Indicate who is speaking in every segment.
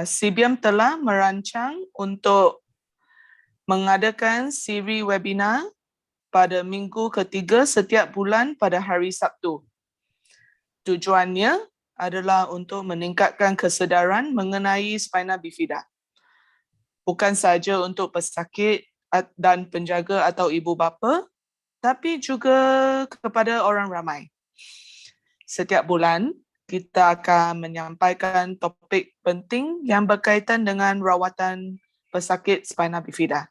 Speaker 1: Sibiam telah merancang untuk mengadakan siri webinar pada minggu ketiga setiap bulan pada hari Sabtu. Tujuannya adalah untuk meningkatkan kesedaran mengenai Spina Bifida. Bukan sahaja untuk pesakit dan penjaga atau ibu bapa, tapi juga kepada orang ramai. Setiap bulan, kita akan menyampaikan topik penting yang berkaitan dengan rawatan pesakit Spina Bifida.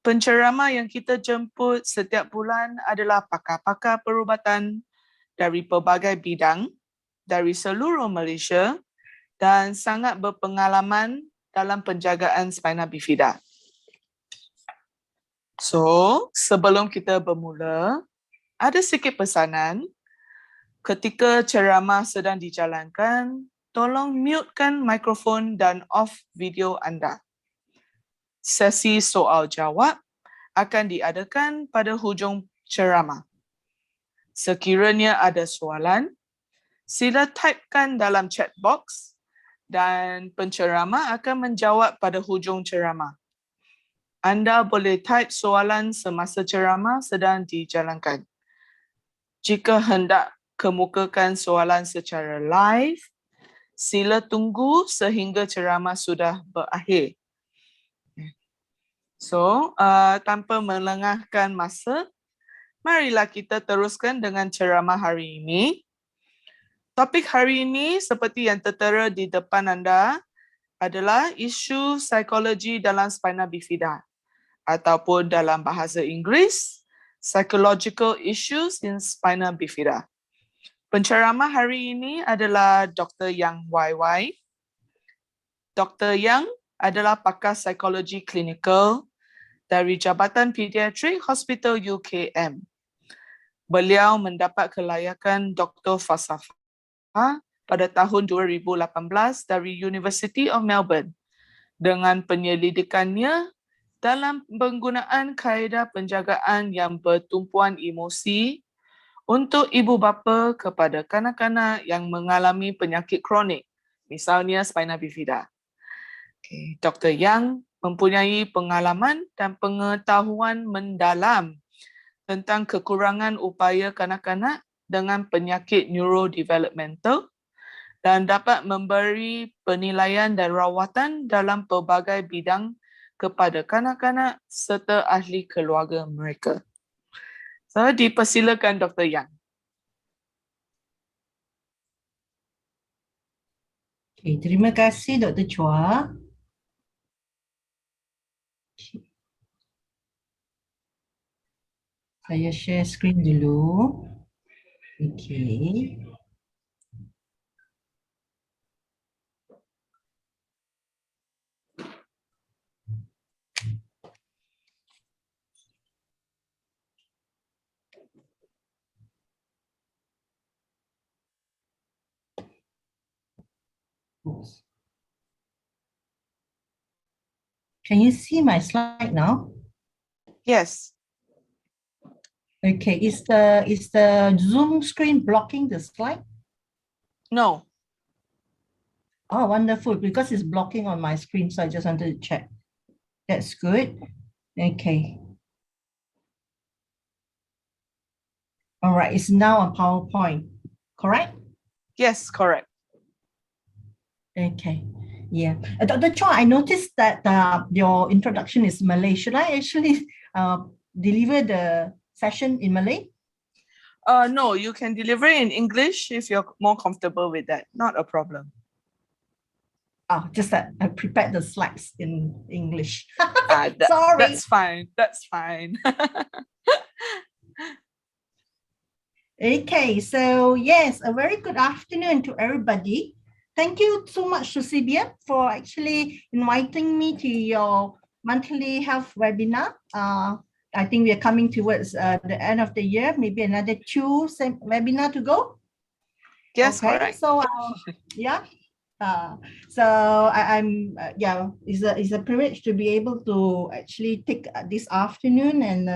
Speaker 1: Penceramah yang kita jemput setiap bulan adalah pakar-pakar perubatan dari pelbagai bidang, dari seluruh Malaysia dan sangat berpengalaman dalam penjagaan Spina Bifida. So, sebelum kita bermula, ada sikit pesanan. Ketika ceramah sedang dijalankan, tolong mutekan mikrofon dan off video anda. Sesi soal jawab akan diadakan pada hujung ceramah. Sekiranya ada soalan, sila typekan dalam chat box dan penceramah akan menjawab pada hujung ceramah. Anda boleh type soalan semasa ceramah sedang dijalankan. Jika hendak kemukakan soalan secara live, sila tunggu sehingga ceramah sudah berakhir. So, tanpa melengahkan masa, marilah kita teruskan dengan ceramah hari ini. Topik hari ini seperti yang tertera di depan anda adalah isu psikologi dalam Spina Bifida ataupun dalam bahasa Inggeris, Psychological Issues in Spina Bifida. Penceramah hari ini adalah Dr. Yang YY. Dr. Yang adalah pakar psikologi klinikal dari Jabatan Pediatrik Hospital UKM. Beliau mendapat kelayakan Dr. Falsafah pada tahun 2018 dari University of Melbourne dengan penyelidikannya dalam penggunaan kaedah penjagaan yang bertumpuan emosi untuk ibu bapa kepada kanak-kanak yang mengalami penyakit kronik, misalnya Spina Bifida. Dr. Yang mempunyai pengalaman dan pengetahuan mendalam tentang kekurangan upaya kanak-kanak dengan penyakit neurodevelopmental dan dapat memberi penilaian dan rawatan dalam pelbagai bidang kepada kanak-kanak serta ahli keluarga mereka. So, dipersilakan Dr. Yang.
Speaker 2: Okay, terima kasih Dr. Chua. Saya share screen dulu. Okay. Oops. Can you see my slide now?
Speaker 1: Yes.
Speaker 2: Okay, is the Zoom screen blocking the slide?
Speaker 1: No.
Speaker 2: Oh, wonderful, because it's blocking on my screen, so I just wanted to check. That's good. Okay. All right, it's now on PowerPoint, correct?
Speaker 1: Yes, correct.
Speaker 2: Okay, yeah. Dr. Chua, I noticed that your introduction is Malay. Should I actually deliver the session in Malay?
Speaker 1: No, you can deliver in English if you're more comfortable with that. Not a problem.
Speaker 2: Oh, just that I prepared the slides in English.
Speaker 1: Sorry. That's fine. That's fine.
Speaker 2: Okay, so yes, a very good afternoon to everybody. Thank you so much to Sibiam for actually inviting me to your monthly health webinar. I think we are coming towards the end of the year, maybe another 2 webinar to go.
Speaker 1: Yes,
Speaker 2: okay,
Speaker 1: correct.
Speaker 2: So yeah. It's a privilege to be able to actually take this afternoon and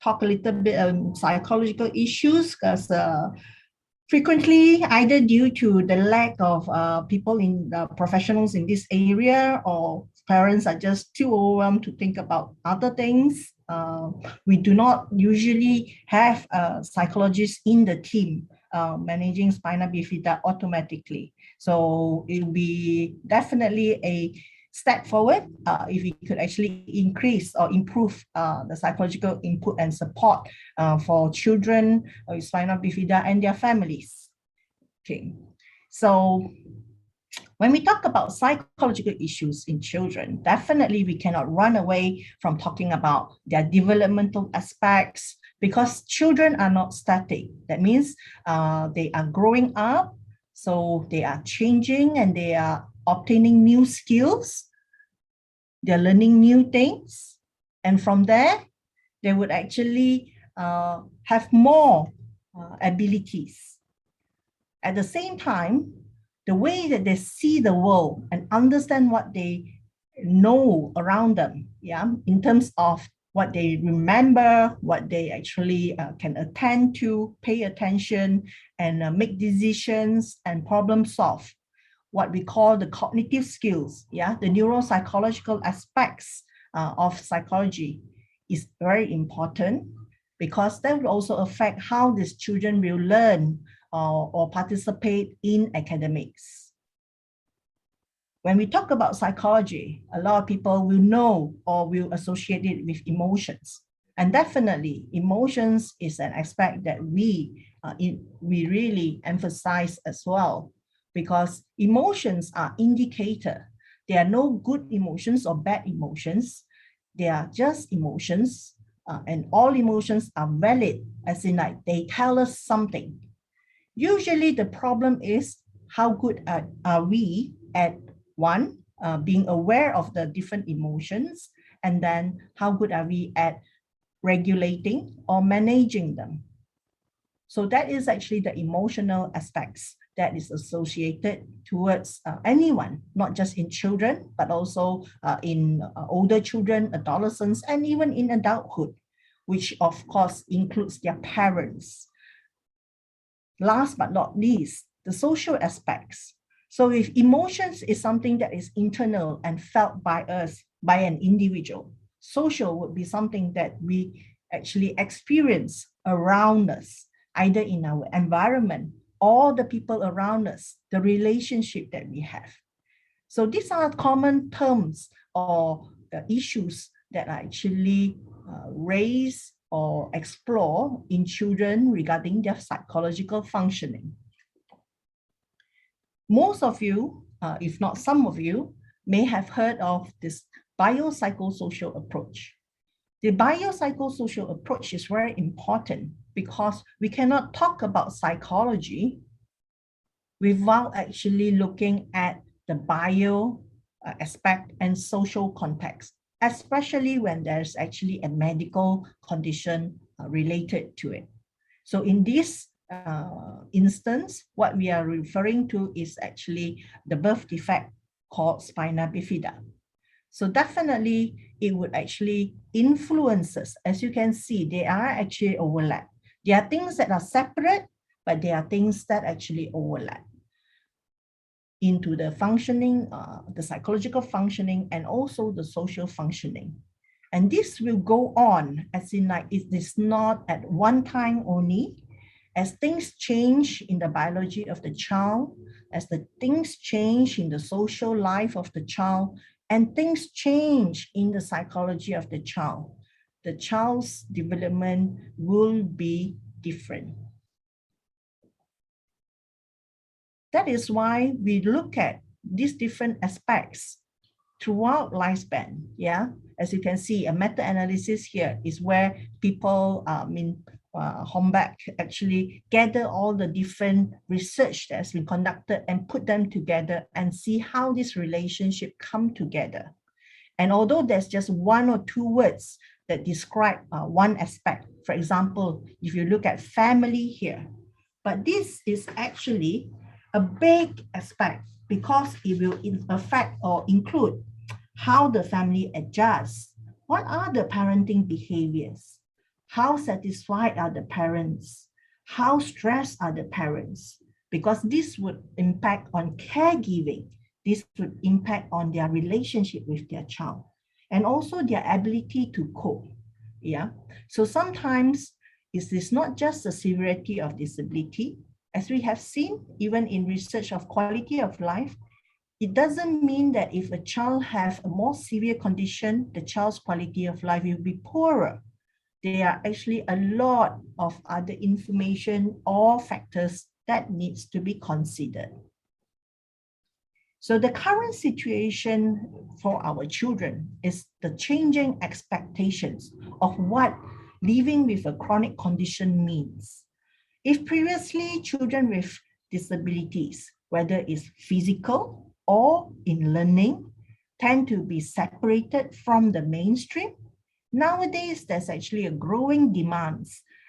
Speaker 2: talk a little bit psychological issues, because Frequently, either due to the lack of people in professionals in this area, or parents are just too overwhelmed to think about other things. We do not usually have psychologists in the team managing spina bifida automatically. So it will be definitely a step forward if we could actually increase or improve the psychological input and support for children with spina bifida and their families. Okay, so when we talk about psychological issues in children, definitely we cannot run away from talking about their developmental aspects, because children are not static. That means they are growing up, so they are changing and they are obtaining new skills. They're learning new things. And from there, they would actually have more abilities. At the same time, the way that they see the world and understand what they know around them, yeah, in terms of what they remember, what they actually can attend to, pay attention, and make decisions and problem solve, what we call the cognitive skills, yeah, the neuropsychological aspects of psychology is very important, because that will also affect how these children will learn or participate in academics. When we talk about psychology, a lot of people will know or will associate it with emotions. And definitely, emotions is an aspect that we really emphasize as well, because emotions are indicator. There are no good emotions or bad emotions. They are just emotions, and all emotions are valid, as in like they tell us something. Usually the problem is how good are we at one, being aware of the different emotions, and then how good are we at regulating or managing them. So that is actually the emotional aspects that is associated towards anyone, not just in children, but also in older children, adolescents, and even in adulthood, which of course includes their parents. Last but not least, the social aspects. So if emotions is something that is internal and felt by us, by an individual, social would be something that we actually experience around us, either in our environment or the people around us, the relationship that we have. So these are common terms or issues that are actually raised or explore in children regarding their psychological functioning. Most of you, if not some of you, may have heard of this biopsychosocial approach. The biopsychosocial approach is very important because we cannot talk about psychology without actually looking at the bio aspect and social context, especially when there's actually a medical condition related to it. So in this instance, what we are referring to is actually the birth defect called spina bifida. So definitely it would actually influence us. As you can see, they are actually overlap. There are things that are separate, but there are things that actually overlap into the functioning, the psychological functioning, and also the social functioning. And this will go on, as in like it is not at one time only. As things change in the biology of the child, as the things change in the social life of the child, and things change in the psychology of the child's development will be different. That is why we look at these different aspects throughout lifespan. Yeah, as you can see, a meta-analysis here is where people, Hombeck actually gather all the different research that has been conducted and put them together and see how this relationship come together. And although there's just one or two words that describe one aspect, for example, if you look at family here, but this is actually a big aspect because it will affect or include how the family adjusts. What are the parenting behaviors? How satisfied are the parents? how stressed are the parents, because this would impact on caregiving. This would impact on their relationship with their child and also their ability to cope. Yeah. So sometimes it is not just the severity of disability, as we have seen even in research of quality of life. It doesn't mean that if a child has a more severe condition, the child's quality of life will be poorer. There are actually a lot of other information or factors that needs to be considered. So the current situation for our children is the changing expectations of what living with a chronic condition means. If previously children with disabilities, whether it's physical or in learning, tend to be separated from the mainstream, nowadays there's actually a growing demand,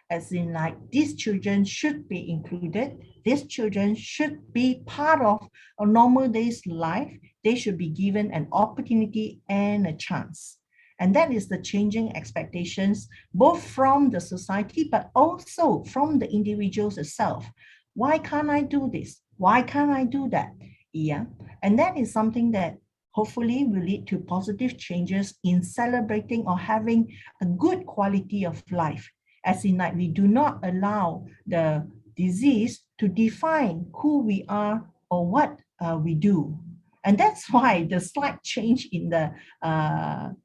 Speaker 2: as in like these children should be included, these children should be part of a normal day's life, they should be given an opportunity and a chance. And that is the changing expectations, both from the society, but also from the individuals itself. Why can't I do this? Why can't I do that? Yeah. And that is something that hopefully will lead to positive changes in celebrating or having a good quality of life. As in, like, we do not allow the disease to define who we are or what we do. And that's why the slight change in the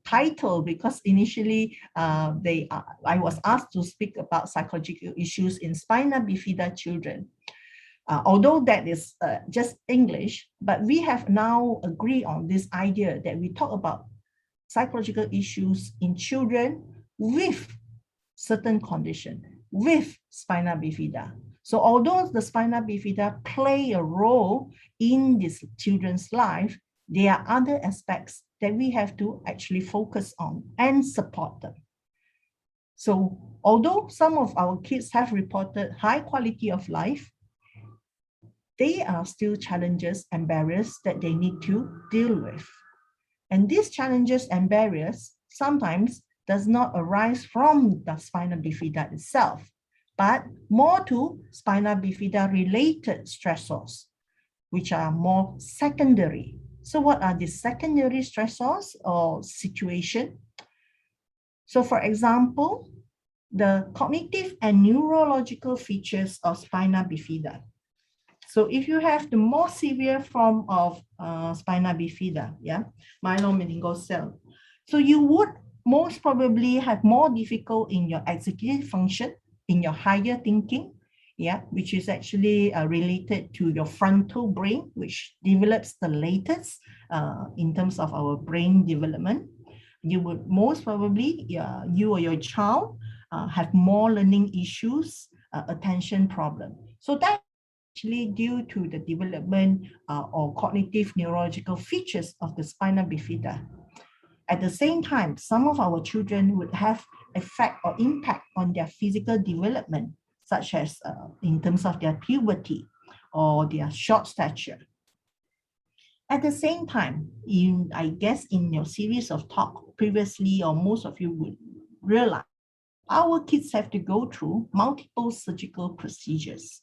Speaker 2: title, because initially I was asked to speak about psychological issues in spina bifida children. Although that is just English, but we have now agreed on this idea that we talk about psychological issues in children with certain condition, with spina bifida. So although the spina bifida play a role in this children's life, there are other aspects that we have to actually focus on and support them. So although some of our kids have reported high quality of life, there are still challenges and barriers that they need to deal with. And these challenges and barriers sometimes does not arise from the spina bifida itself, but more to spina bifida related stressors, which are more secondary. So what are the secondary stressors or situation? So for example, the cognitive and neurological features of spina bifida. So if you have the more severe form of spina bifida, yeah, myelomeningocele, so you would most probably have more difficult in your executive function, in your higher thinking, yeah, which is actually related to your frontal brain, which develops the latest in terms of our brain development. You would most probably, you or your child have more learning issues, attention problem. So that actually due to the development or cognitive neurological features of the spina bifida. At the same time, some of our children would have effect or impact on their physical development, such as in terms of their puberty or their short stature. At the same time, I guess in your series of talk previously, or most of you would realize, our kids have to go through multiple surgical procedures.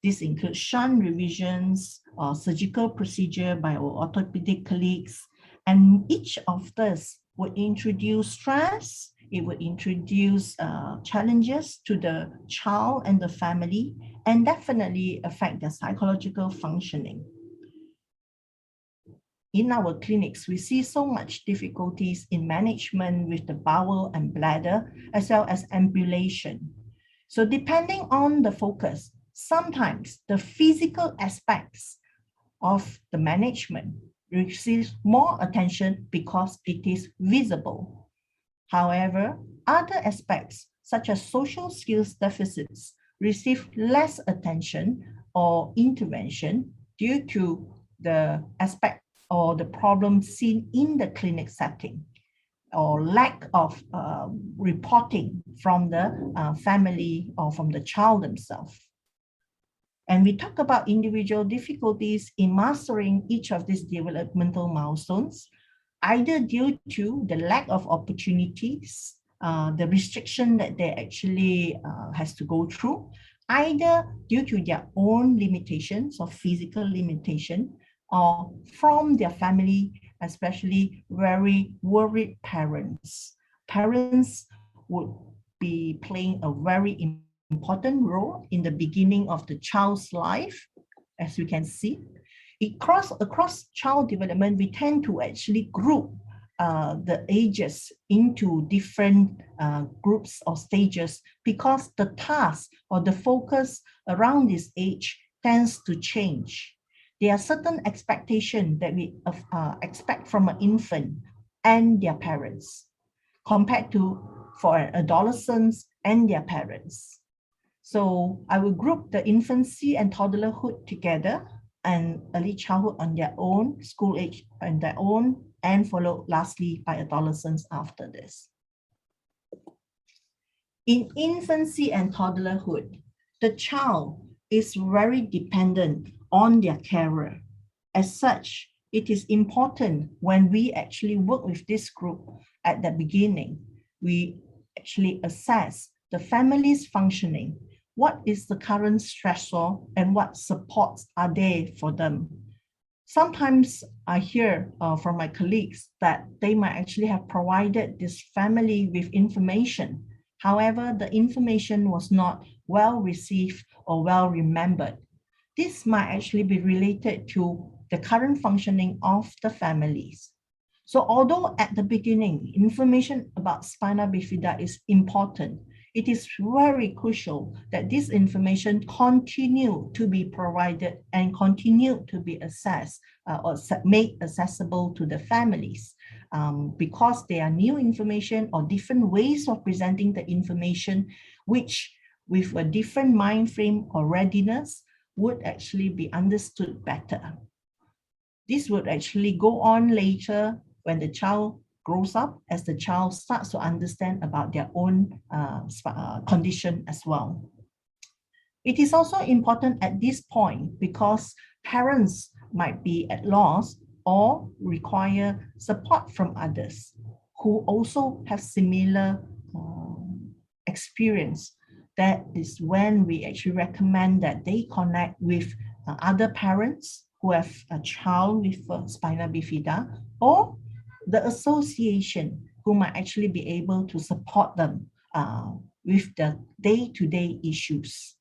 Speaker 2: This includes shunt revisions or surgical procedure by our orthopedic colleagues. And each of this would introduce stress, it would introduce challenges to the child and the family, and definitely affect their psychological functioning. In our clinics, we see so much difficulties in management with the bowel and bladder, as well as ambulation. So depending on the focus, sometimes the physical aspects of the management receives more attention because it is visible. However, other aspects, such as social skills deficits, receive less attention or intervention due to the aspect or the problem seen in the clinic setting, or lack of reporting from the family or from the child themselves. And we talk about individual difficulties in mastering each of these developmental milestones, either due to the lack of opportunities, the restriction that they actually has to go through, either due to their own limitations or physical limitation, or from their family, especially very worried parents. Parents would be playing a very important role in the beginning of the child's life, as you can see. Across child development, we tend to actually group the ages into different groups or stages because the task or the focus around this age tends to change. There are certain expectations that we expect from an infant and their parents compared to for adolescents and their parents. So I will group the infancy and toddlerhood together and early childhood on their own, school age on their own, and followed lastly by adolescence after this. In infancy and toddlerhood, the child is very dependent on their carer. As such, it is important when we actually work with this group at the beginning, we actually assess the family's functioning. What is the current stressor and what supports are there for them? Sometimes I hear from my colleagues that they might actually have provided this family with information. However, the information was not well received or well remembered. This might actually be related to the current functioning of the families. So although at the beginning, information about spina bifida is important, it is very crucial that this information continue to be provided and continue to be assessed or made accessible to the families because there are new information or different ways of presenting the information, which with a different mind frame or readiness would actually be understood better. This would actually go on later when the child grows up, as the child starts to understand about their own condition as well. It is also important at this point because parents might be at loss or require support from others who also have similar experience. That is when we actually recommend that they connect with other parents who have a child with spina bifida, or the association who might actually be able to support them with the day-to-day issues.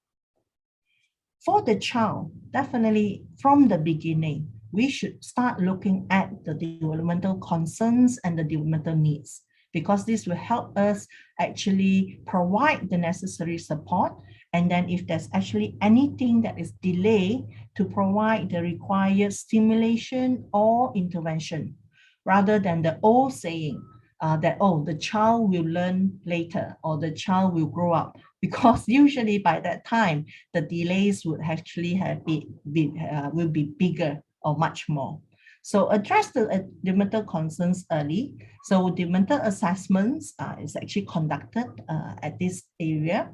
Speaker 2: For the child, definitely from the beginning, we should start looking at the developmental concerns and the developmental needs, because this will help us actually provide the necessary support. And then if there's actually anything that is delayed, to provide the required stimulation or intervention, rather than the old saying that, oh, the child will learn later or the child will grow up, because usually by that time, the delays would actually will be bigger or much more. So address the developmental concerns early. So developmental assessments is actually conducted at this area.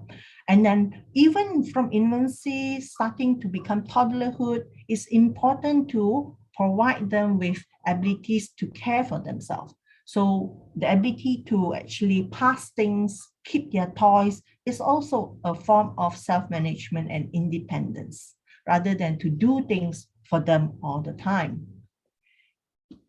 Speaker 2: And then even from infancy starting to become toddlerhood, it's important to provide them with abilities to care for themselves. So the ability to actually pass things, keep their toys is also a form of self-management and independence, rather than to do things for them all the time.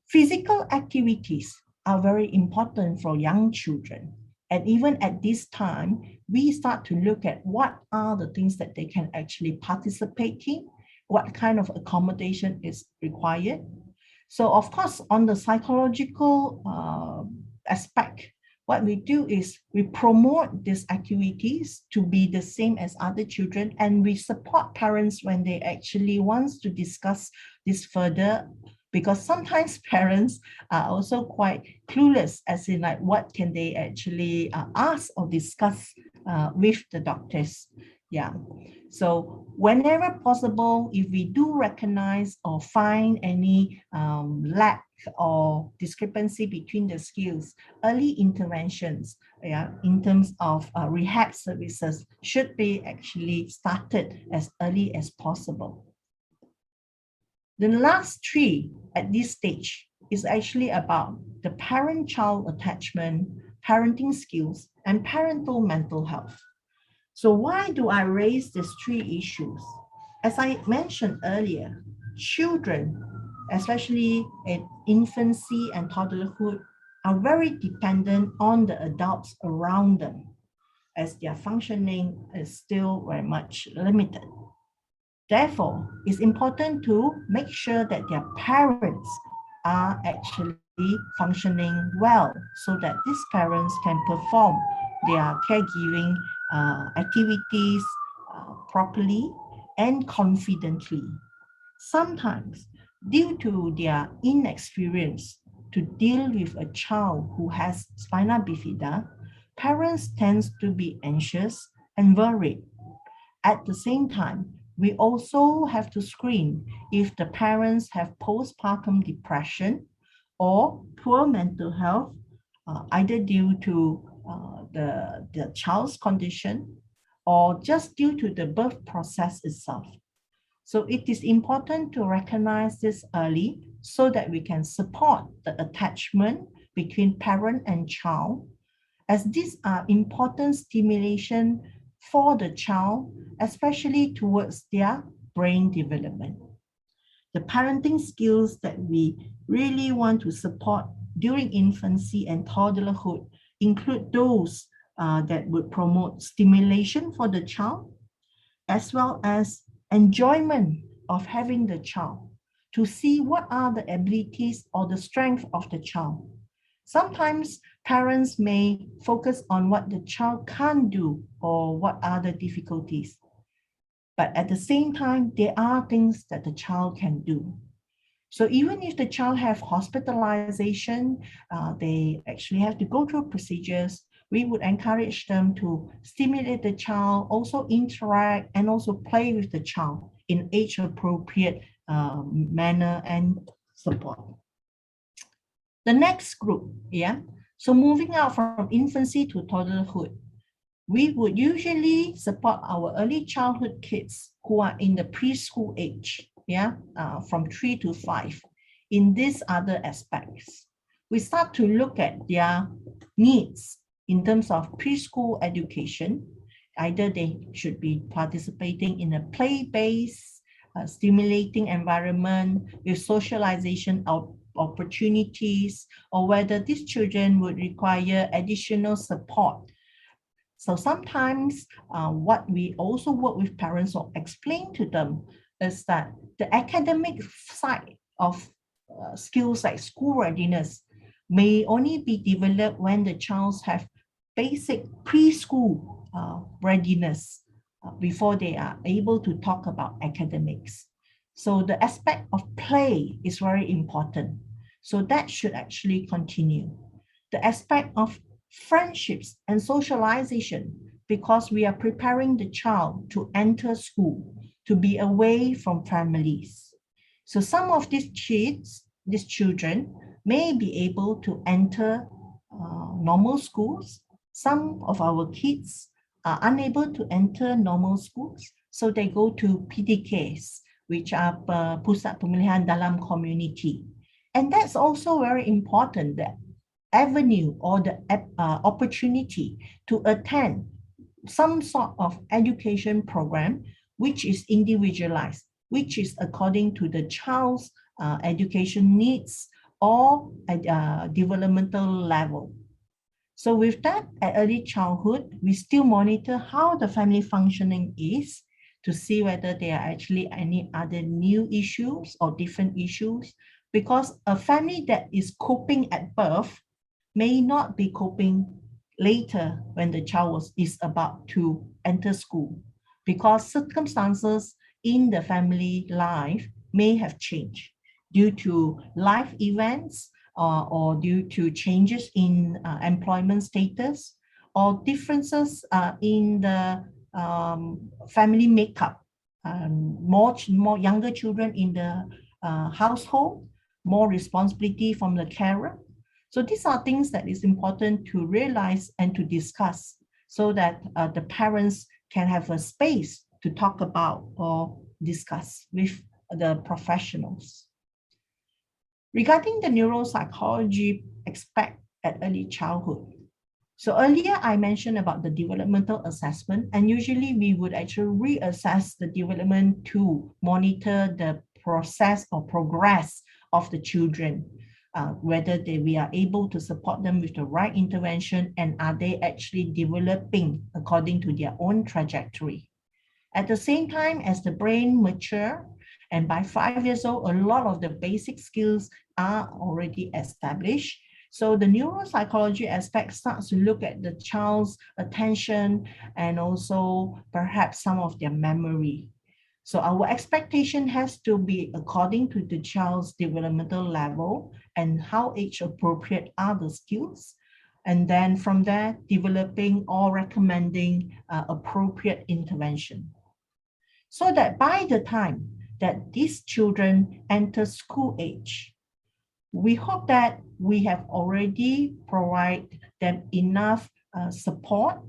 Speaker 2: Physical activities are very important for young children. And even at this time, we start to look at what are the things that they can actually participate in, what kind of accommodation is required. So of course, on the psychological aspect, what we do is we promote these activities to be the same as other children, and we support parents when they actually want to discuss this further, because sometimes parents are also quite clueless as in like what can they actually ask or discuss with the doctors. Yeah. So whenever possible, if we do recognize or find any lack or discrepancy between the skills, early interventions, in terms of rehab services should be actually started as early as possible. The last three at this stage is actually about the parent-child attachment, parenting skills, and parental mental health. So why do I raise these three issues? As I mentioned earlier, children, especially in infancy and toddlerhood, are very dependent on the adults around them, as their functioning is still very much limited. Therefore, it's important to make sure that their parents are actually functioning well so that these parents can perform their caregiving activities properly and confidently. Sometimes, due to their inexperience to deal with a child who has spina bifida, parents tend to be anxious and worried. At the same time, we also have to screen if the parents have postpartum depression or poor mental health, either due to the child's condition or just due to the birth process itself. So it is important to recognize this early so that we can support the attachment between parent and child, as these are important stimulation for the child, especially towards their brain development. The parenting skills that we really want to support during infancy and toddlerhood include those that would promote stimulation for the child, as well as enjoyment of having the child, to see what are the abilities or the strength of the child. Sometimes parents may focus on what the child can't do or what are the difficulties. But at the same time, there are things that the child can do. So even if the child have hospitalization, they actually have to go through procedures, we would encourage them to stimulate the child, also interact and also play with the child in age-appropriate manner and support. The next group, so moving out from infancy to toddlerhood, we would usually support our early childhood kids who are in the preschool age, from 3 to 5, in these other aspects. We start to look at their needs in terms of preschool education. Either they should be participating in a play-based, stimulating environment with socialization opportunities, or whether these children would require additional support. So sometimes what we also work with parents or explain to them is that the academic side of skills like school readiness may only be developed when the child have basic preschool readiness before they are able to talk about academics. So the aspect of play is very important. So that should actually continue. The aspect of friendships and socialization, because we are preparing the child to enter school, to be away from families. So some of these kids, these children, may be able to enter normal schools. Some of our kids are unable to enter normal schools, so they go to PDKs, which are Pusat Pemilihan Dalam Community. And that's also very important, the avenue or the opportunity to attend some sort of education program which is individualized, which is according to the child's education needs or developmental level. So with that, at early childhood, we still monitor how the family functioning is to see whether there are actually any other new issues or different issues, because a family that is coping at birth may not be coping later when the child is about to enter school, because circumstances in the family life may have changed due to life events or due to changes in employment status or differences in the family makeup. More younger children in the household, more responsibility from the carer. So these are things that is important to realize and to discuss so that the parents can have a space to talk about or discuss with the professionals. Regarding the neuropsychology aspect at early childhood, So earlier I mentioned about the developmental assessment, and usually we would actually reassess the development to monitor the process or progress of the children, whether we are able to support them with the right intervention, and are they actually developing according to their own trajectory. At the same time, as the brain mature, and by 5 years old, a lot of the basic skills are already established. So the neuropsychology aspect starts to look at the child's attention and also perhaps some of their memory. So our expectation has to be according to the child's developmental level and how age appropriate are the skills. And then from there, developing or recommending appropriate intervention. So that by the time that these children enter school age, we hope that we have already provided them enough support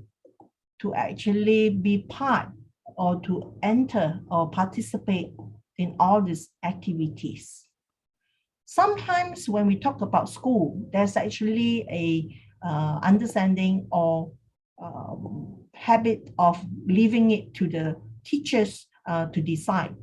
Speaker 2: to actually be part or to enter or participate in all these activities. Sometimes when we talk about school, there's actually a understanding or habit of leaving it to the teachers to decide.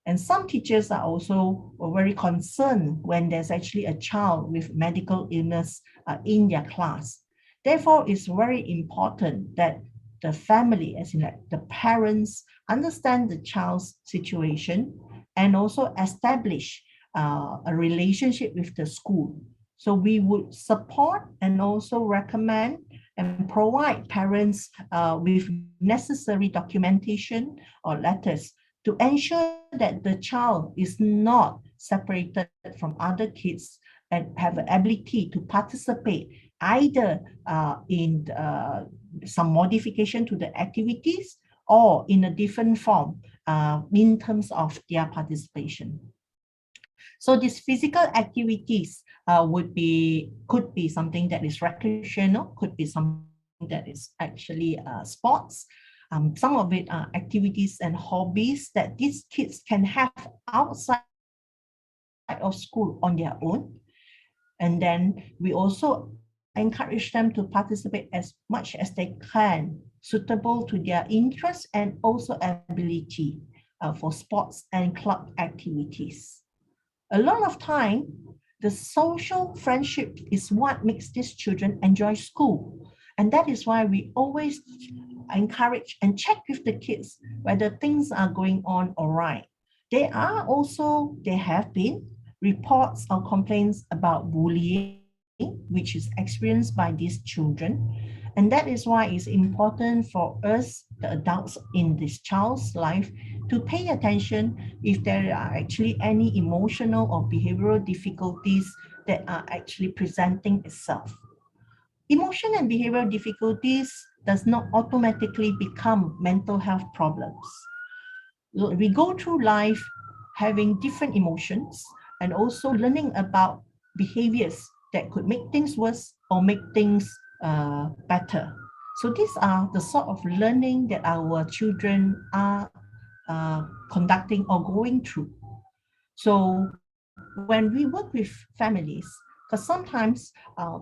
Speaker 2: And some teachers are also very concerned when there's actually a child with medical illness in their class. Therefore, it's very important that the family, as in like the parents, understand the child's situation and also establish a relationship with the school. So we would support and also recommend and provide parents with necessary documentation or letters to ensure that the child is not separated from other kids and have the ability to participate either in some modification to the activities or in a different form in terms of their participation. So these physical activities could be something that is recreational, could be something that is actually sports. Some of it are activities and hobbies that these kids can have outside of school on their own. And then we also encourage them to participate as much as they can, suitable to their interests and also ability for sports and club activities. A lot of time, the social friendship is what makes these children enjoy school. And that is why we always encourage and check with the kids whether things are going on all right. There have been reports or complaints about bullying, which is experienced by these children. And that is why it's important for us, the adults in this child's life, to pay attention if there are actually any emotional or behavioral difficulties that are actually presenting itself. Emotion and behavioral difficulties does not automatically become mental health problems. We go through life having different emotions and also learning about behaviors that could make things worse or make things better. So these are the sort of learning that our children are conducting or going through. So when we work with families, because sometimes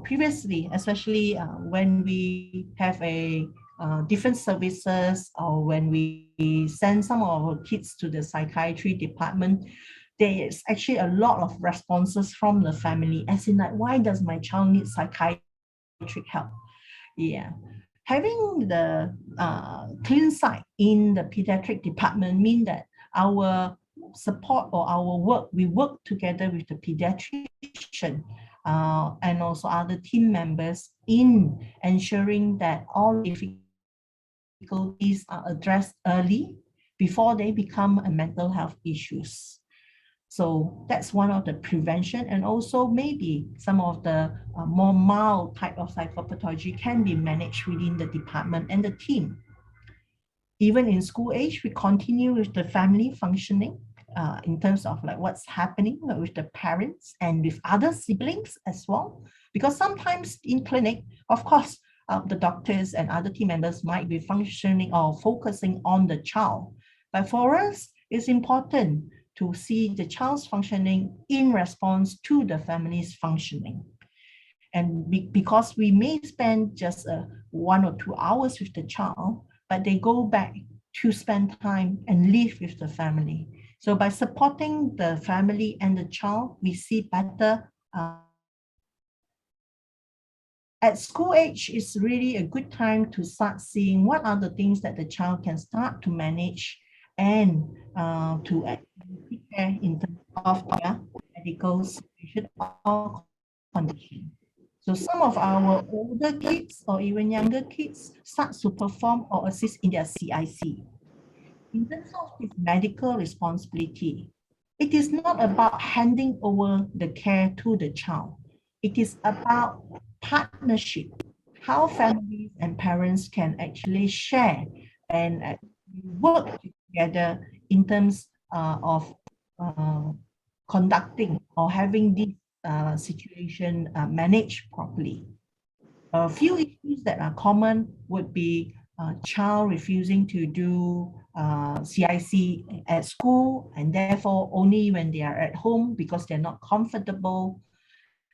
Speaker 2: previously, especially when we have a different services or when we send some of our kids to the psychiatry department, there is actually a lot of responses from the family, as in like, why does my child need psychiatric help? Yeah. Having the clean site in the pediatric department mean that our support or our work, we work together with the pediatrician and also other team members in ensuring that all difficulties are addressed early before they become a mental health issues. So that's one of the prevention, and also maybe some of the more mild type of psychopathology can be managed within the department and the team. Even in school age, we continue with the family functioning in terms of like what's happening with the parents and with other siblings as well. Because sometimes in clinic, of course, the doctors and other team members might be functioning or focusing on the child. But for us, it's important to see the child's functioning in response to the family's functioning. And because we may spend just 1 or 2 hours with the child, but they go back to spend time and live with the family. So by supporting the family and the child, we see better. At school age is really a good time to start seeing what are the things that the child can start to manage and to take care in terms of their medical situation or condition. So some of our older kids or even younger kids start to perform or assist in their CIC. In terms of this medical responsibility, it is not about handing over the care to the child. It is about partnership, how families and parents can actually share and work together in terms of conducting or having this situation managed properly. A few issues that are common would be child refusing to do CIC at school, and therefore only when they are at home because they're not comfortable.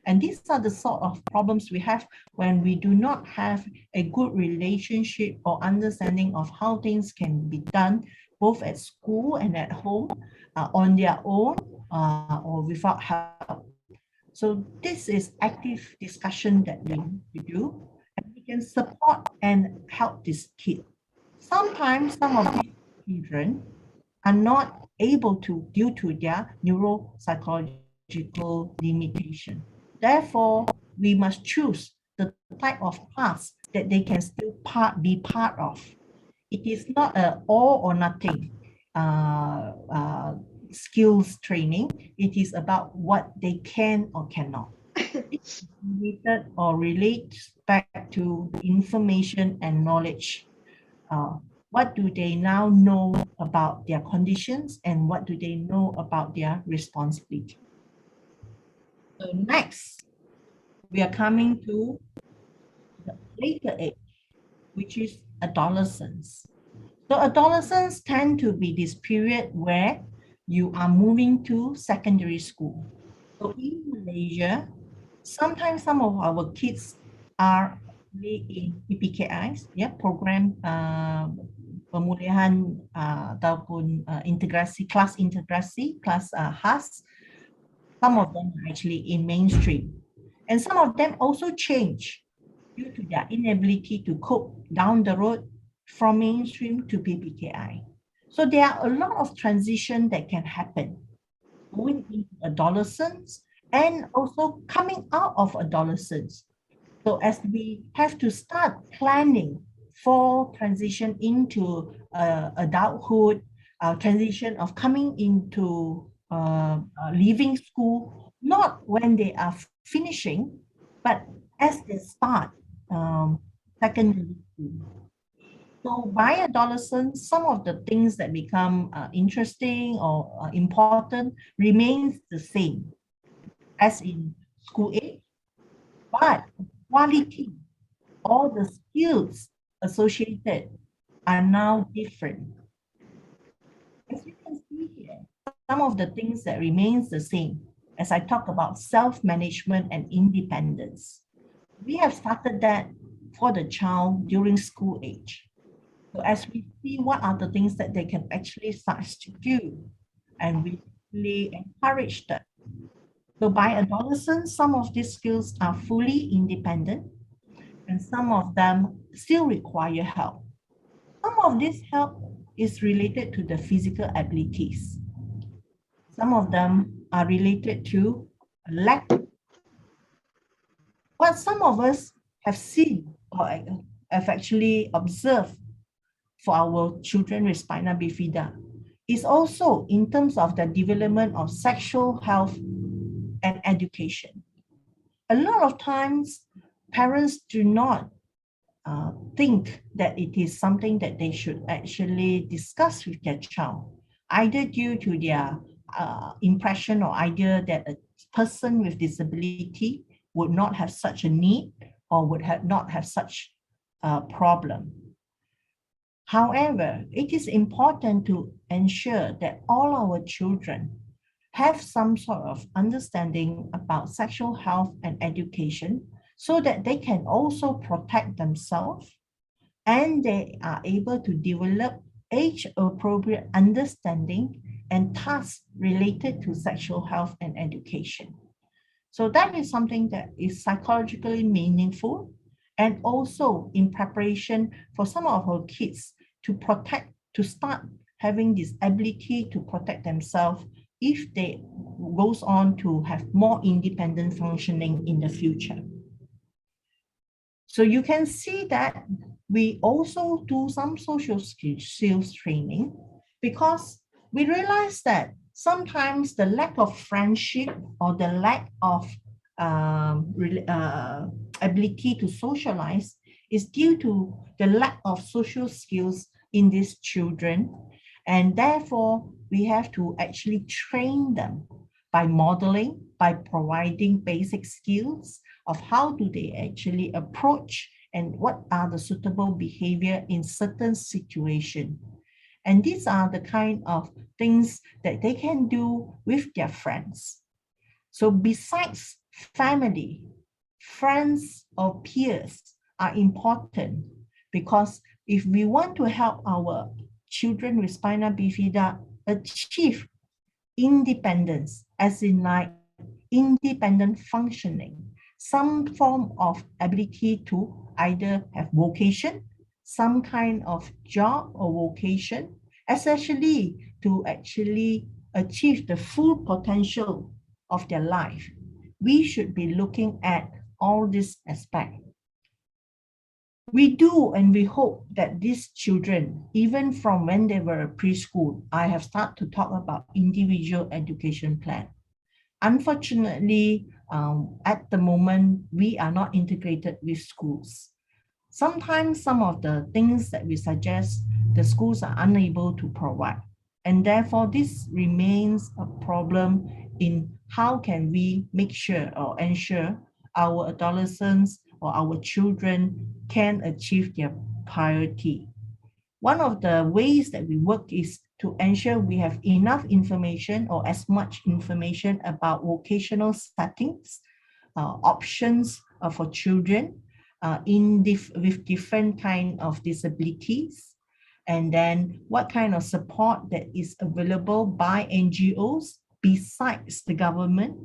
Speaker 2: And these are the sort of problems we have when we do not have a good relationship or understanding of how things can be done both at school and at home on their own or without help. So this is active discussion that we need to do, and we can support and help this kid. Sometimes some of these children are not able to due to their neuropsychological limitation. Therefore, we must choose the type of paths that they can still be part of. It is not an all or nothing skills training. It is about what they can or cannot. It's related or relates back to information and knowledge. What do they now know about their conditions and what do they know about their responsibility? So next, we are coming to the later age, which is adolescence. So adolescents tend to be this period where you are moving to secondary school. So in Malaysia, sometimes some of our kids are in PPKIs, program pemulihan ataupun integrasi, kelas khas. Some of them are actually in mainstream. And some of them also change due to their inability to cope down the road from mainstream to PPKI. So there are a lot of transition that can happen going into adolescence and also coming out of adolescence. So as we have to start planning for transition into adulthood, transition of coming into leaving school, not when they are finishing, but as they start secondary school. So by adolescence, some of the things that become interesting or important remains the same as in school age, but quality, all the skills associated are now different. As you can see here, some of the things that remains the same as I talk about self-management and independence. We have started that for the child during school age. So as we see what are the things that they can actually start to do, and we really encourage them. So by adolescence, some of these skills are fully independent, and some of them still require help. Some of this help is related to the physical abilities. Some of them are related to lack. What some of us have seen or have actually observed for our children with spina bifida is also in terms of the development of sexual health and education. A lot of times, parents do not think that it is something that they should actually discuss with their child, either due to their impression or idea that a person with disability would not have such a need or would not have such a problem. However, it is important to ensure that all our children have some sort of understanding about sexual health and education so that they can also protect themselves and they are able to develop age-appropriate understanding and tasks related to sexual health and education. So that is something that is psychologically meaningful and also in preparation for some of our kids to start having this ability to protect themselves if they goes on to have more independent functioning in the future. So you can see that we also do some social skills training because we realize that sometimes the lack of friendship or the lack of ability to socialize is due to the lack of social skills in these children. And therefore, we have to actually train them by modeling, by providing basic skills of how do they actually approach and what are the suitable behavior in certain situations. And these are the kind of things that they can do with their friends. So besides family, friends or peers are important because if we want to help our children with spina bifida achieve independence, as in like independent functioning, some form of ability to either have vocation, some kind of job or vocation, especially to actually achieve the full potential of their life. We should be looking at all these aspects. We do and we hope that these children, even from when they were preschool, I have started to talk about individual education plan. Unfortunately, at the moment, we are not integrated with schools. Sometimes some of the things that we suggest, the schools are unable to provide. And therefore, this remains a problem in how can we make sure or ensure our adolescents or our children can achieve their priority. One of the ways that we work is to ensure we have enough information or as much information about vocational settings, options for children with different kind of disabilities, and then what kind of support that is available by NGOs besides the government.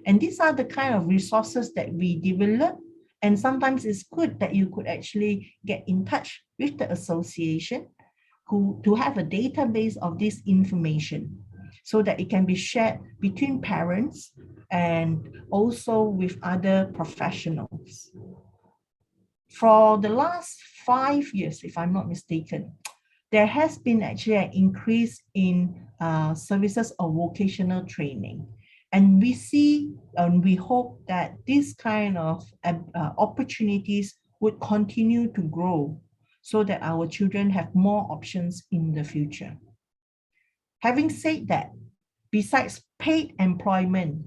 Speaker 2: And these are the kind of resources that we develop. And sometimes it's good that you could actually get in touch with the association to have a database of this information so that it can be shared between parents and also with other professionals. For the last 5 years, if I'm not mistaken, there has been actually an increase in services of vocational training. And we see and we hope that this kind of opportunities would continue to grow so that our children have more options in the future. Having said that, besides paid employment,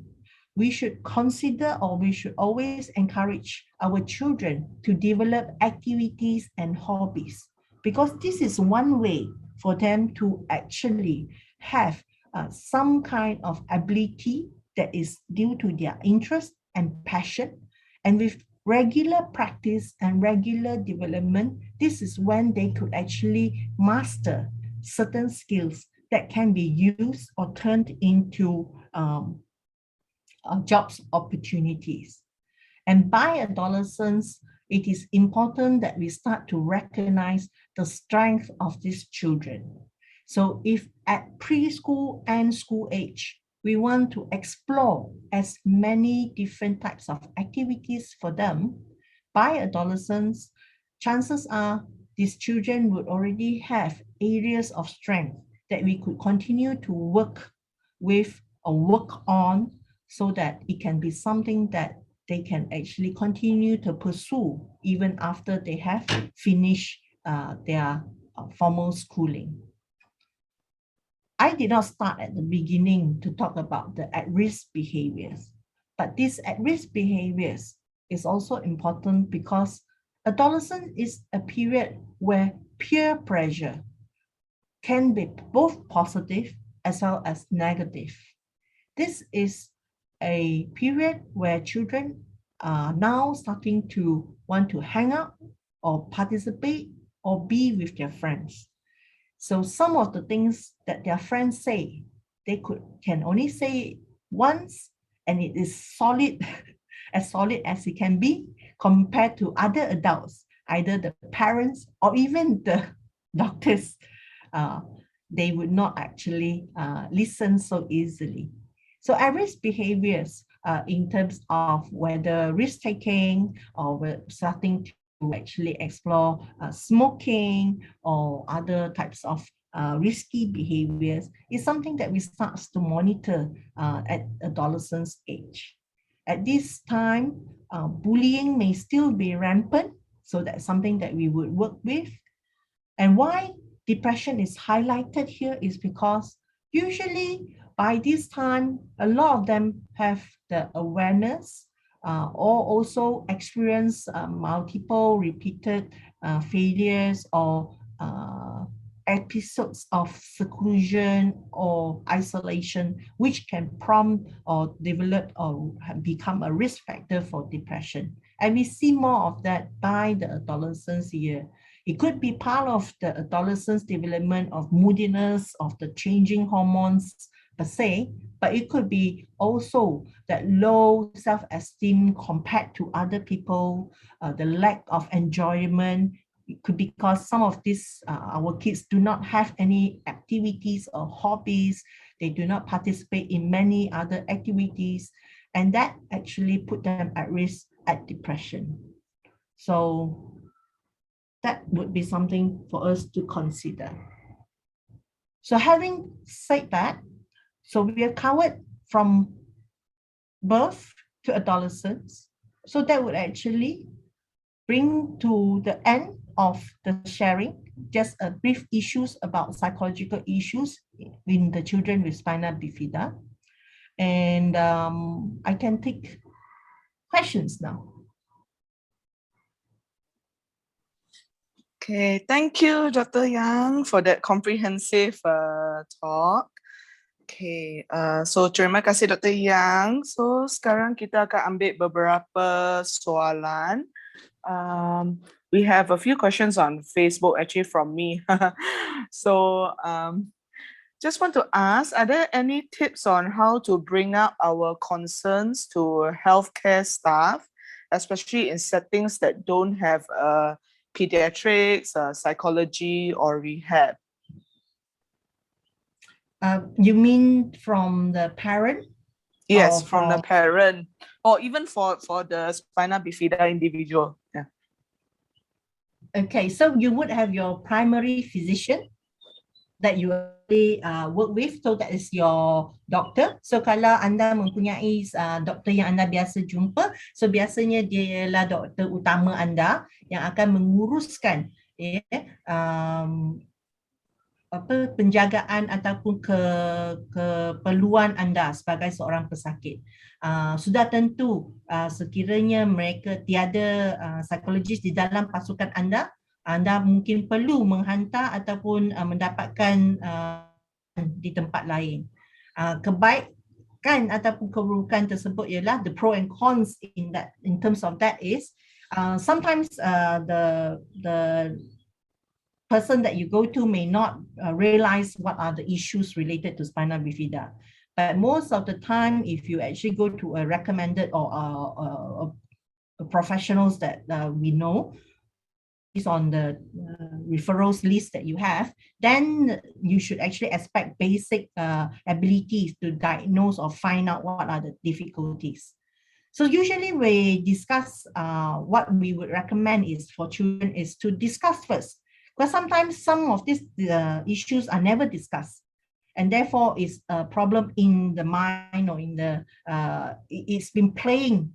Speaker 2: we should consider or we should always encourage our children to develop activities and hobbies, because this is one way for them to actually have some kind of ability that is due to their interest and passion. And with regular practice and regular development, this is when they could actually master certain skills that can be used or turned into jobs opportunities. And by adolescence, it is important that we start to recognize the strength of these children. So if at preschool and school age, we want to explore as many different types of activities for them, by adolescence, chances are these children would already have areas of strength that we could continue to work with or work on so that it can be something that they can actually continue to pursue even after they have finished their formal schooling. I did not start at the beginning to talk about the at-risk behaviors, but these at-risk behaviors is also important because adolescence is a period where peer pressure can be both positive as well as negative. This is a period where children are now starting to want to hang out or participate or be with their friends. So some of the things that their friends say, they can only say once, and it is solid, as solid as it can be compared to other adults, either the parents or even the doctors. They would not actually listen so easily. So at-risk behaviors in terms of whether risk-taking or starting to actually explore smoking or other types of risky behaviors is something that we start to monitor at adolescence age. At this time, bullying may still be rampant, so that's something that we would work with. And why depression is highlighted here is because usually by this time, a lot of them have the awareness or also experience multiple repeated failures or episodes of seclusion or isolation, which can prompt or develop or become a risk factor for depression. And we see more of that by the adolescence year. It could be part of the adolescence development of moodiness, of the changing hormones per se, but it could be also that low self-esteem compared to other people, the lack of enjoyment. It could be because some of these, our kids do not have any activities or hobbies. They do not participate in many other activities, and that actually put them at risk at depression. So that would be something for us to consider. So having said that, so we are covered from birth to adolescence. So that would actually bring to the end of the sharing, just a brief issues about psychological issues in the children with spina bifida. And I can take questions now.
Speaker 1: Okay, thank you, Dr. Yang, for that comprehensive talk. Okay, so terima kasih Dr. Yang. So sekarang kita akan ambil beberapa soalan. We have a few questions on Facebook actually from me. So just want to ask, are there any tips on how to bring up our concerns to healthcare staff, especially in settings that don't have pediatrics, psychology, or rehab?
Speaker 2: You mean from the parent?
Speaker 1: Yes, from the parent, or even for the spina bifida individual. Yeah.
Speaker 2: Okay, so you would have your primary physician that you work with, so that is your doctor. So kalau anda mempunyai doktor yang anda biasa jumpa, so biasanya dia ialah doktor utama anda yang akan menguruskan penjagaan ataupun keperluan anda sebagai seorang pesakit. Sudah tentu sekiranya mereka tiada psikologis di dalam pasukan anda mungkin perlu menghantar ataupun mendapatkan di tempat lain. Kebaikan ataupun keburukan tersebut ialah the pro and cons in terms of that is sometimes the person that you go to may not realize what are the issues related to spina bifida. But most of the time, if you actually go to a recommended or professionals that we know, is on the referrals list that you have, then you should actually expect basic abilities to diagnose or find out what are the difficulties. So usually we discuss what we would recommend is for children is to discuss first. Because sometimes some of these issues are never discussed, and therefore is a problem in the mind or in the it's been playing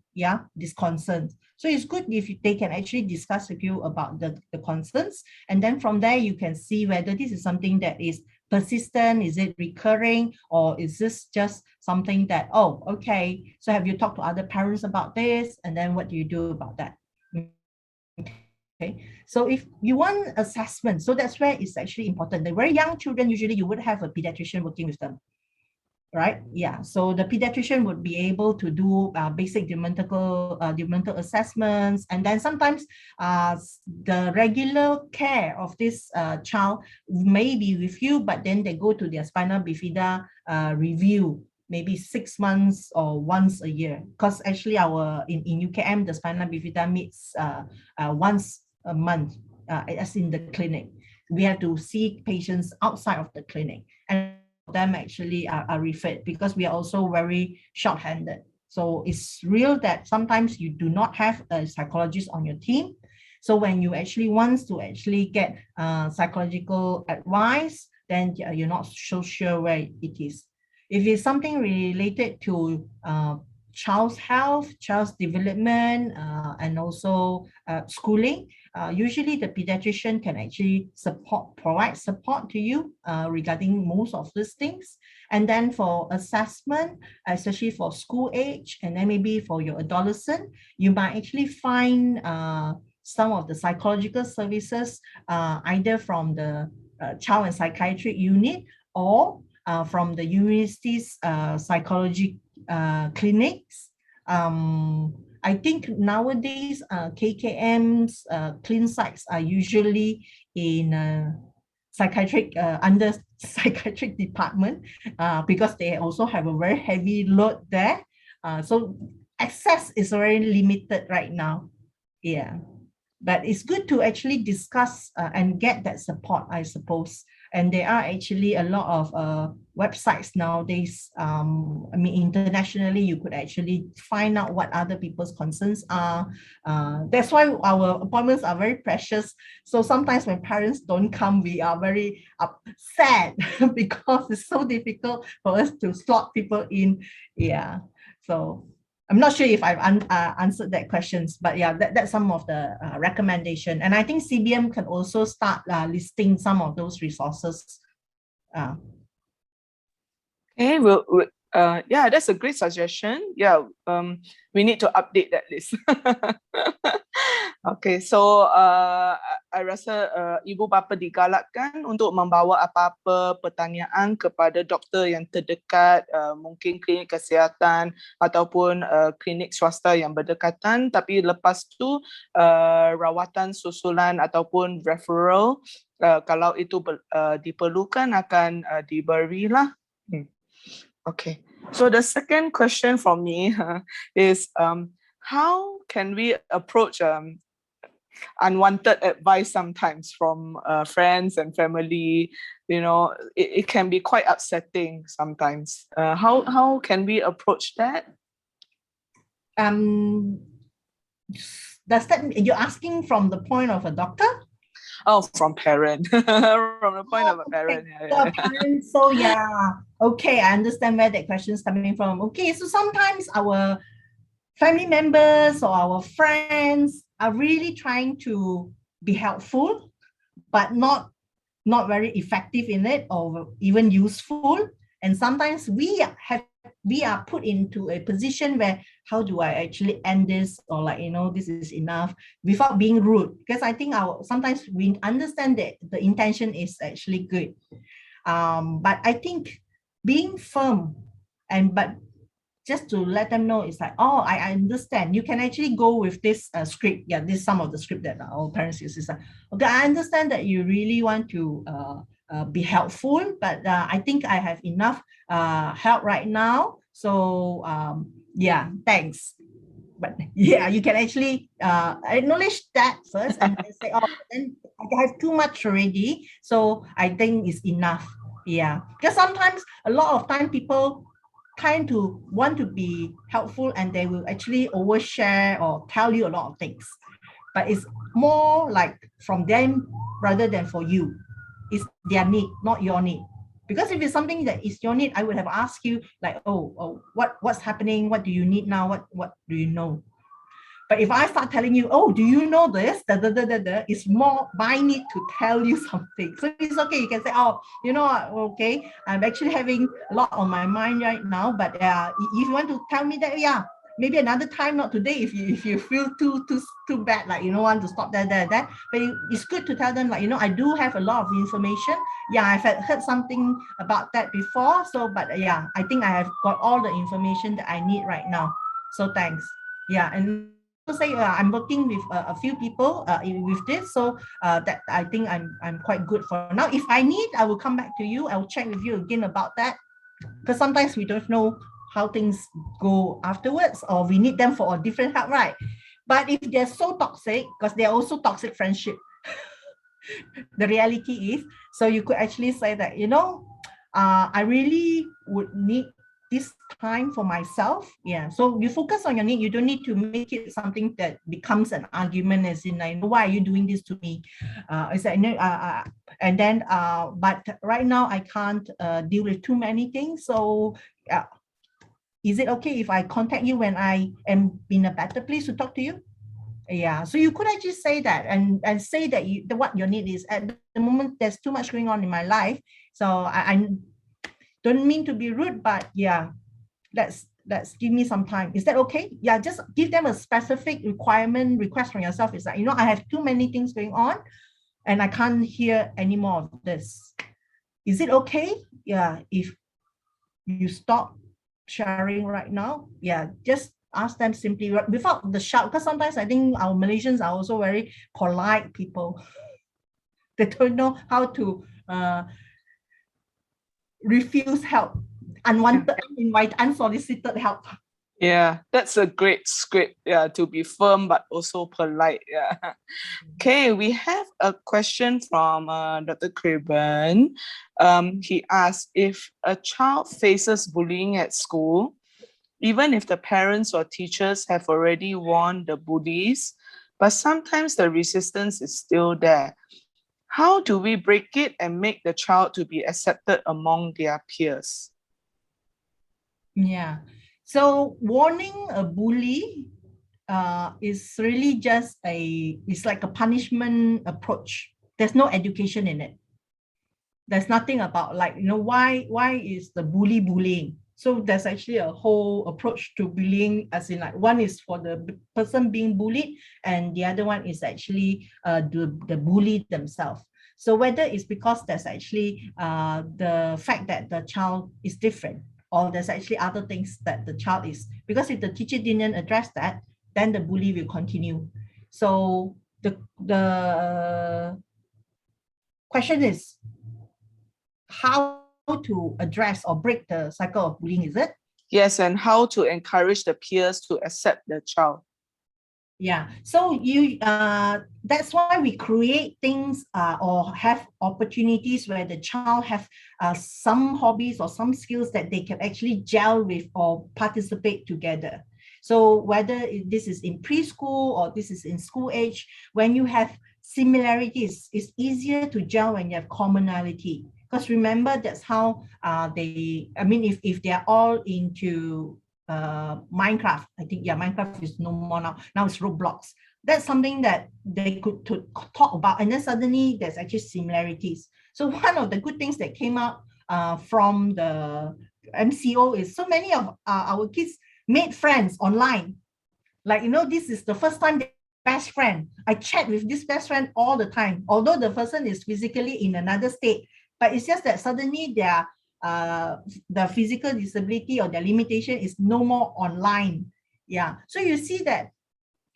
Speaker 2: these concerns. So it's good if they can actually discuss with you about the concerns, and then from there you can see whether this is something that is persistent, is it recurring, or is this just something that, oh, okay, so have you talked to other parents about this, and then what do you do about that? Okay, so if you want assessment, so that's where it's actually important. The very young children, usually you would have a pediatrician working with them. right? Yeah, so the pediatrician would be able to do basic developmental assessments, and then sometimes the regular care of this child may be with you, but then they go to their spina bifida review maybe 6 months or once a year, because actually our in UKM the spina bifida meets once a month, as in the clinic. We have to see patients outside of the clinic, and them actually are referred, because we are also very short-handed. So it's real that sometimes you do not have a psychologist on your team. So when you actually want to actually get psychological advice, then you're not so sure where it is. If it's something related to child's health, child's development, and also schooling, usually the pediatrician can actually provide support to you regarding most of these things. And then for assessment, especially for school age, and then maybe for your adolescent, you might actually find some of the psychological services either from the child and psychiatric unit, or from the university's psychology clinics. I think nowadays KKM's clean sites are usually in psychiatric under psychiatric department, because they also have a very heavy load there. So access is very limited right now. Yeah, but it's good to actually discuss and get that support, I suppose. And there are actually a lot of websites nowadays. I mean, internationally, you could actually find out what other people's concerns are. That's why our appointments are very precious. So sometimes when parents don't come, we are very upset because it's so difficult for us to slot people in. Yeah, so I'm not sure if I've answered that questions, but yeah, that's some of the recommendation. And I think Sibiam can also start listing some of those resources.
Speaker 1: Okay, yeah, that's a great suggestion. Yeah, we need to update that list. Okay, so I rasa ibu bapa digalakkan untuk membawa apa-apa pertanyaan kepada doktor yang terdekat, mungkin klinik kesihatan ataupun klinik swasta yang berdekatan, tapi lepas tu rawatan susulan ataupun referral, kalau itu diperlukan akan diberilah. Okay, so the second question from me is how can we approach unwanted advice sometimes from friends and family? You know, it can be quite upsetting sometimes. How can we approach that?
Speaker 2: Does that, you're asking from the point of a doctor?
Speaker 1: Oh, from parent. From the point of a parent.
Speaker 2: Yeah. Parent, so yeah, okay, I understand where that question is coming from. Okay, so sometimes our family members or our friends are really trying to be helpful, but not very effective in it or even useful. And sometimes we are put into a position where, how do I actually end this, or like, you know, this is enough, without being rude, because I think sometimes we understand that the intention is actually good, but I think being firm but just to let them know, it's like, oh, I understand. You can actually go with this script. Yeah, this is some of the script that our parents use. Is like, okay, I understand that you really want to be helpful, but I think I have enough help right now. So yeah, thanks. But yeah, you can actually acknowledge that first and then say, oh, then I have too much already, so I think it's enough. Yeah, because sometimes a lot of time people kind to want to be helpful and they will actually overshare or tell you a lot of things, but it's more like from them rather than for you. It's their need, not your need. Because if it's something that is your need, I would have asked you like, oh, what's happening? What do you need now? What do you know? But if I start telling you, oh, do you know this? It's more my need to tell you something. So it's okay. You can say, oh, you know, okay, I'm actually having a lot on my mind right now. But if you want to tell me that, yeah, maybe another time, not today, if you feel too bad, like want to stop there. But it's good to tell them, like, I do have a lot of information. Yeah, I've heard something about that before. So, but yeah, I think I have got all the information that I need right now. So thanks. Yeah, and say I'm working with a few people with this, so that I think I'm quite good for now. If I need, I will come back to you. I will check with you again about that, because sometimes we don't know how things go afterwards, or we need them for a different help, right? But if they're so toxic, because they're also toxic friendship, the reality is, so you could actually say that, I really would need this time for myself. Yeah, so you focus on your need. You don't need to make it something that becomes an argument, as in, like, why are you doing this to me? And then but right now I can't deal with too many things. So is it okay if I contact you when I am in a better place to talk to you? Yeah, so you could actually say that, and say that what your need is. At the moment, there's too much going on in my life, so I don't mean to be rude, but yeah, let's give me some time. Is that okay? Yeah, just give them a specific request from yourself. Is like, I have too many things going on and I can't hear any more of this. Is it okay? Yeah, if you stop sharing right now, yeah, just ask them simply without the shout, because sometimes I think our Malaysians are also very polite people. They don't know how to refuse help, unwanted, uninvited, unsolicited help.
Speaker 1: Yeah, that's a great script. Yeah, to be firm but also polite. Yeah. Okay, we have a question from Dr. Craven. He asked, if a child faces bullying at school, even if the parents or teachers have already warned the bullies, but sometimes the resistance is still there, how do we break it and make the child to be accepted among their peers?
Speaker 2: Yeah, so warning a bully is really just it's like a punishment approach. There's no education in it. There's nothing about, like, why is the bullying? So there's actually a whole approach to bullying, as in, like, one is for the person being bullied, and the other one is actually the bully themselves. So whether it's because there's actually the fact that the child is different, or there's actually other things that the child is, because if the teacher didn't address that, then the bully will continue. So the question is how to address or break the cycle of bullying, is it?
Speaker 1: Yes, and how to encourage the peers to accept the child.
Speaker 2: Yeah, so that's why we create things or have opportunities where the child have some hobbies or some skills that they can actually gel with or participate together. So whether this is in preschool or this is in school age, when you have similarities, it's easier to gel when you have commonality. Because remember, that's how if they're all into Minecraft, I think, yeah, Minecraft is no more now. Now it's Roblox. That's something that they could talk about, and then suddenly there's actually similarities. So one of the good things that came out from the MCO is so many of our kids made friends online. Like, this is the first time they best friend. I chat with this best friend all the time, although the person is physically in another state, but it's just that suddenly the physical disability or their limitation is no more online. Yeah, so you see that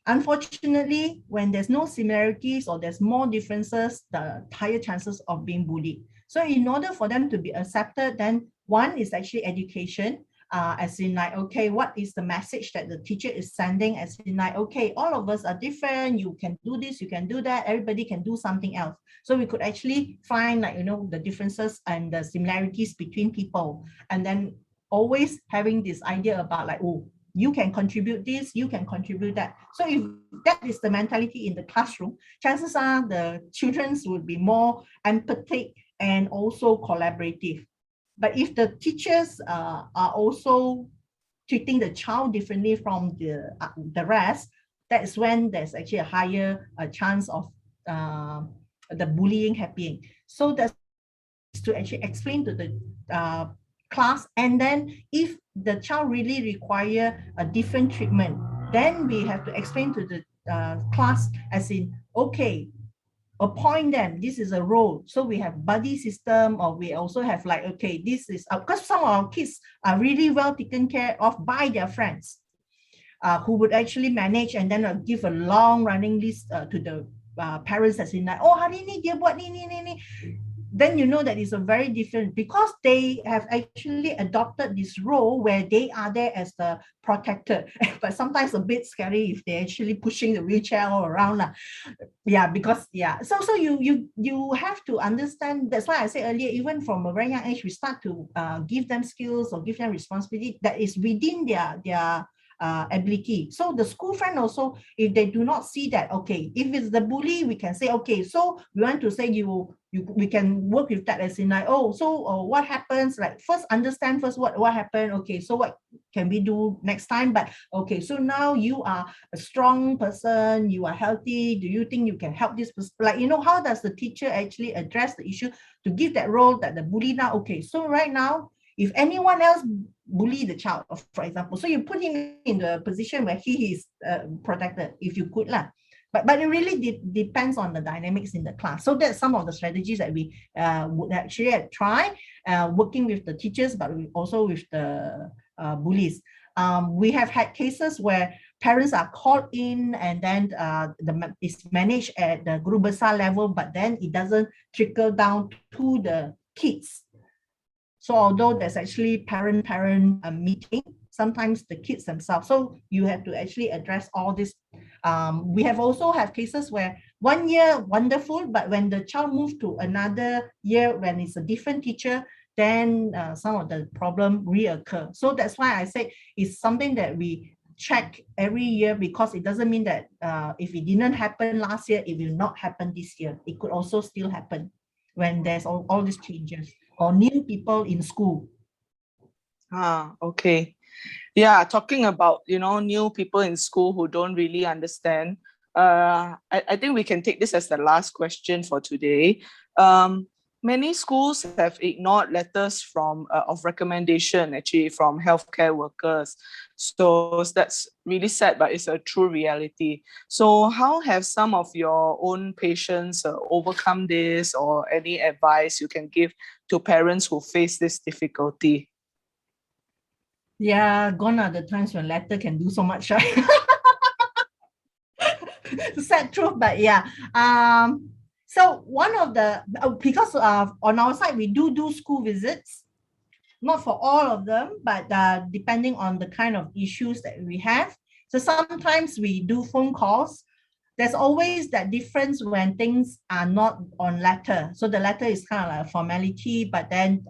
Speaker 2: unfortunately, when there's no similarities or there's more differences, the higher chances of being bullied. So in order for them to be accepted, then one is actually education, as in, like, okay, what is the message that the teacher is sending, as in, like, okay, all of us are different, you can do this, you can do that, everybody can do something else. So we could actually find, like, the differences and the similarities between people, and then always having this idea about, like, oh, you can contribute this, you can contribute that. So if that is the mentality in the classroom, chances are the children would be more empathic and also collaborative. But if the teachers are also treating the child differently from the rest, that's when there's actually a higher chance of the bullying happening. So that's to actually explain to the class, and then if the child really require a different treatment, then we have to explain to the class as in, okay, appoint them, this is a role. So we have buddy system, or we also have like, okay, this is because some of our kids are really well taken care of by their friends, who would actually manage and then give a long running list to the parents, as in like, oh, hari ni dia buat ni. Then you know that it's a very different, because they have actually adopted this role where they are there as the protector. But sometimes a bit scary if they're actually pushing the wheelchair all around. Yeah, because so you have to understand. That's why I said earlier, even from a very young age, we start to give them skills or give them responsibility that is within their ability. So the school friend also, if they do not see that, okay, if it's the bully, we can say, okay, so we want to say we can work with that, as in like, oh, so what happens, like first understand first what happened, okay, so what can we do next time? But okay, so now you are a strong person, you are healthy, do you think you can help this person? Like, you know, how does the teacher actually address the issue to give that role that the bully now, okay, so right now, if anyone else bully the child, for example, so you put him in the position where he is protected, if you could lah. But it really depends on the dynamics in the class. So that's some of the strategies that we would actually try working with the teachers, but also with the bullies. We have had cases where parents are called in, and then it's managed at the guru besar level, but then it doesn't trickle down to the kids. So although there's actually parent meeting, sometimes the kids themselves. So you have to actually address all this. We have also have cases where 1 year wonderful, but when the child moved to another year, when it's a different teacher, then some of the problem reoccur. So that's why I say it's something that we check every year, because it doesn't mean that if it didn't happen last year, it will not happen this year. It could also still happen when there's all these changes or new people in school.
Speaker 1: Okay. Yeah, talking about, new people in school who don't really understand. I think we can take this as the last question for today. Many schools have ignored letters of recommendation, actually, from healthcare workers. So that's really sad, but it's a true reality. So how have some of your own patients overcome this, or any advice you can give to parents who face this difficulty?
Speaker 2: Yeah, gone are the times when letter can do so much, right? Sad truth, but yeah. So one of the, because on our side, we do school visits, not for all of them, but depending on the kind of issues that we have. So sometimes we do phone calls. There's always that difference when things are not on letter. So the letter is kind of like a formality, but then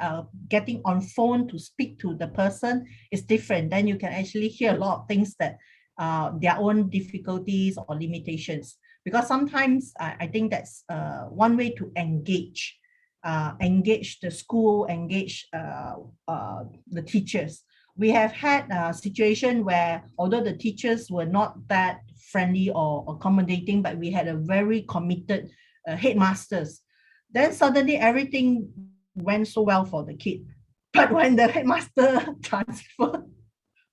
Speaker 2: getting on phone to speak to the person is different. Then you can actually hear a lot of things that their own difficulties or limitations. Because sometimes I think that's one way to engage the school, engage the teachers. We have had a situation where, although the teachers were not that friendly or accommodating, but we had a very committed headmasters. Then suddenly everything went so well for the kid. But when the headmaster transferred,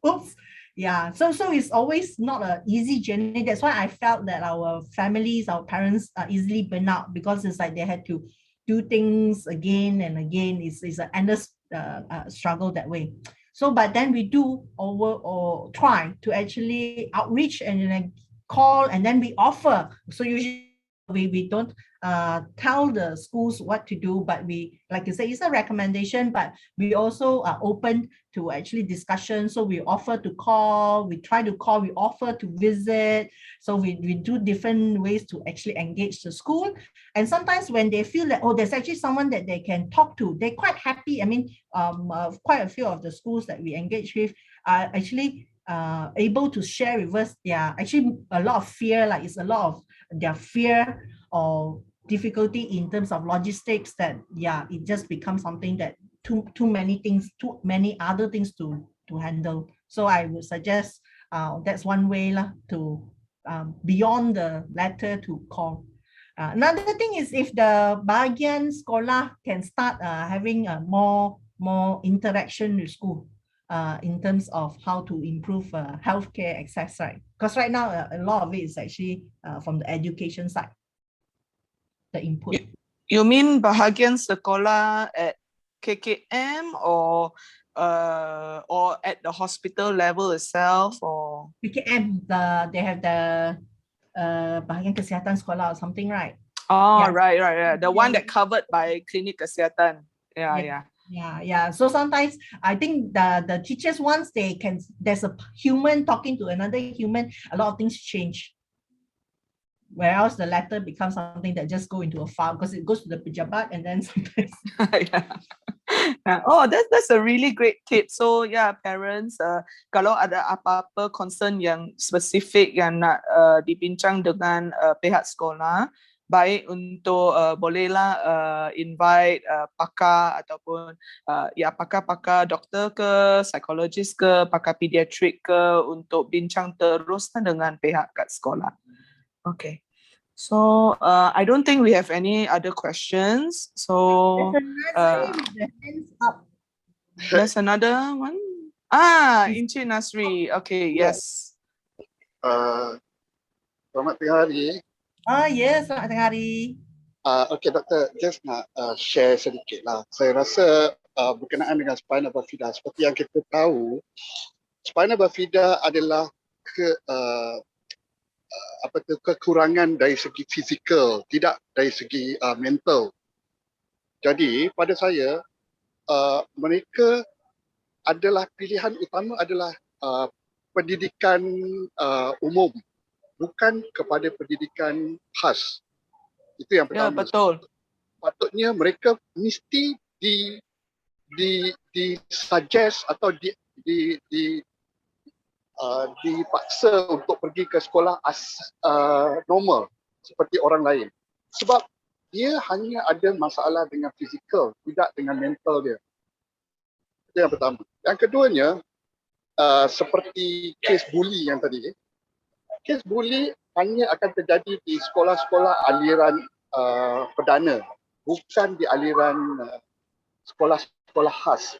Speaker 2: oops, yeah. So it's always not an easy journey. That's why I felt that our families, our parents are easily burnt out, because it's like they had to do things again and again. It's an endless struggle that way. So, but then we do or try to actually outreach and call, and then we offer. So usually we don't tell the schools what to do, but we, like you say, it's a recommendation, but we also are open to actually discussion. So we offer to call, we try to call, we offer to visit. So we do different ways to actually engage the school. And sometimes when they feel that, oh, there's actually someone that they can talk to, they're quite happy. I mean, quite a few of the schools that we engage with are actually able to share with us their actually a lot of fear, like it's a lot of their fear or difficulty in terms of logistics, that it just becomes something that too many things, too many other things to handle. So I would suggest that's one way to beyond the letter to call. Another thing is, if the bahagian sekolah can start having more more interaction with school in terms of how to improve healthcare access, right? Because right now a lot of it is actually from the education side, the input.
Speaker 1: You mean bahagian sekolah at KKM or at the hospital level itself, or
Speaker 2: PKM, they have the bahagian kesihatan sekolah or something, right?
Speaker 1: oh,
Speaker 2: Yeah.
Speaker 1: right. The one that covered by Klinik Kesihatan. Yeah.
Speaker 2: Yeah. So sometimes I think the teachers, once there's a human talking to another human, a lot of things change. Whereas the latter becomes something that just go into a file because it goes to the pejabat and then sometimes.
Speaker 1: Yeah. Oh, that's a really great tip. So yeah, parents, kalau ada apa-apa concern yang spesifik yang nak dibincang dengan pihak sekolah, baik untuk bolehlah invite pakar ataupun pakar doktor ke, psikologis ke, pakar pediatrik ke untuk bincang terus dengan pihak kat sekolah. Okay. So I don't think we have any other questions. So there's another one. Encik Nasri. Okay, yes.
Speaker 3: Selamat tengah hari.
Speaker 2: Yes, selamat tengah hari.
Speaker 3: Okay, doktor, just nak share sedikit lah. Saya rasa berkenaan dengan Spina Bifida, seperti yang kita tahu, Spina Bifida adalah kekurangan dari segi fizikal, tidak dari segi mental. Jadi pada saya, mereka adalah pilihan utama adalah pendidikan umum, bukan kepada pendidikan khas. Itu yang pertama.
Speaker 1: Ya, betul.
Speaker 3: Patutnya mereka mesti suggest atau dipaksa untuk pergi ke sekolah normal seperti orang lain. Sebab dia hanya ada masalah dengan fizikal, tidak dengan mental dia. Itu yang pertama. Yang keduanya, seperti kes bully yang tadi. Kes bully hanya akan terjadi di sekolah-sekolah aliran perdana, bukan di aliran sekolah-sekolah khas.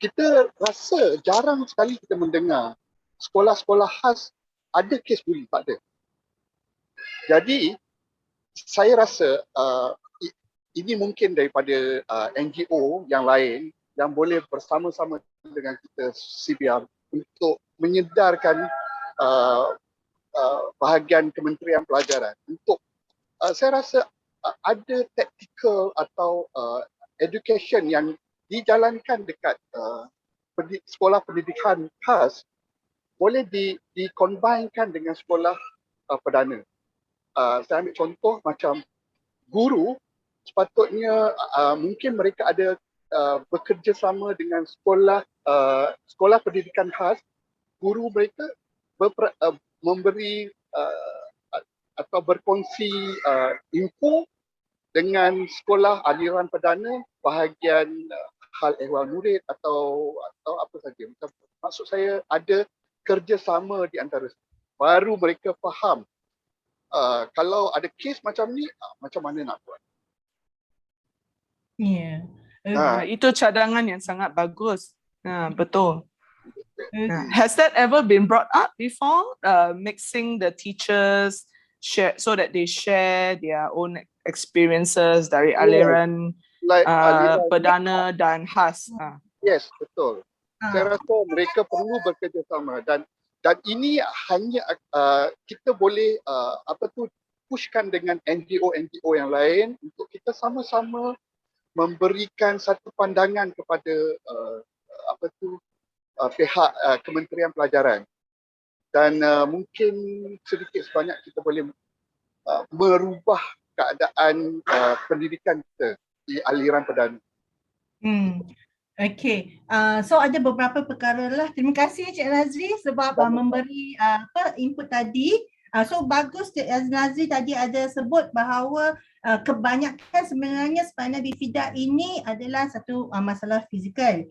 Speaker 3: Kita rasa jarang sekali kita mendengar sekolah-sekolah khas ada kes bully, tak ada. Jadi saya rasa ini mungkin daripada NGO yang lain yang boleh bersama-sama dengan kita Sibiam untuk menyedarkan bahagian Kementerian Pelajaran untuk saya rasa ada tactical atau education yang dijalankan dekat sekolah pendidikan khas boleh dikombinekan dengan sekolah perdana. Saya ambil contoh macam guru, sepatutnya mungkin mereka ada bekerjasama dengan sekolah pendidikan khas. Guru mereka memberi atau berkongsi info dengan sekolah aliran perdana bahagian hal ehwal murid atau apa saja. Maksud saya ada kerjasama di antara, baru mereka faham kalau ada kes macam ni macam mana nak buat.
Speaker 2: Yeah.
Speaker 1: Itu cadangan yang sangat bagus. Betul. Has that ever been brought up before? Mixing the teachers so that they share their own experiences dari aliran perdana dan khas.
Speaker 3: Yes, betul. Saya rasa mereka perlu bekerjasama dan ini hanya kita boleh pushkan dengan NGO yang lain untuk kita sama-sama memberikan satu pandangan kepada pihak Kementerian Pelajaran dan mungkin sedikit sebanyak kita boleh merubah keadaan pendidikan kita di aliran perdana.
Speaker 2: Okay, so ada beberapa perkara lah. Terima kasih Cik Nazri sebab memberi input tadi. So bagus Cik Nazri tadi ada sebut bahawa kebanyakan sebenarnya Spina Bifida ini adalah satu masalah fizikal.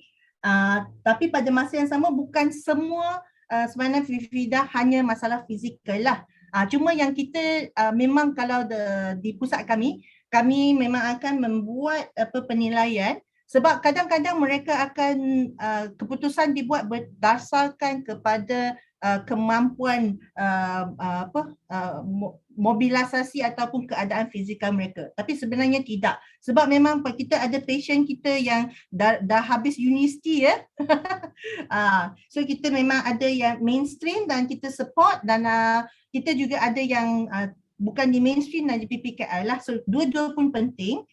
Speaker 2: Tapi pada masa yang sama bukan semua Spina Bifida hanya masalah fizikal lah. Cuma yang kita memang kalau di pusat kami memang akan membuat penilaian Sebab kadang-kadang mereka akan keputusan dibuat berdasarkan kepada kemampuan mobilisasi ataupun keadaan fizikal mereka. Tapi sebenarnya tidak. Sebab memang kita ada pasien kita yang dah habis universiti ya. So kita memang ada yang mainstream dan kita support, dan kita juga ada yang bukan di mainstream dan di PPKI lah. So dua-dua pun penting.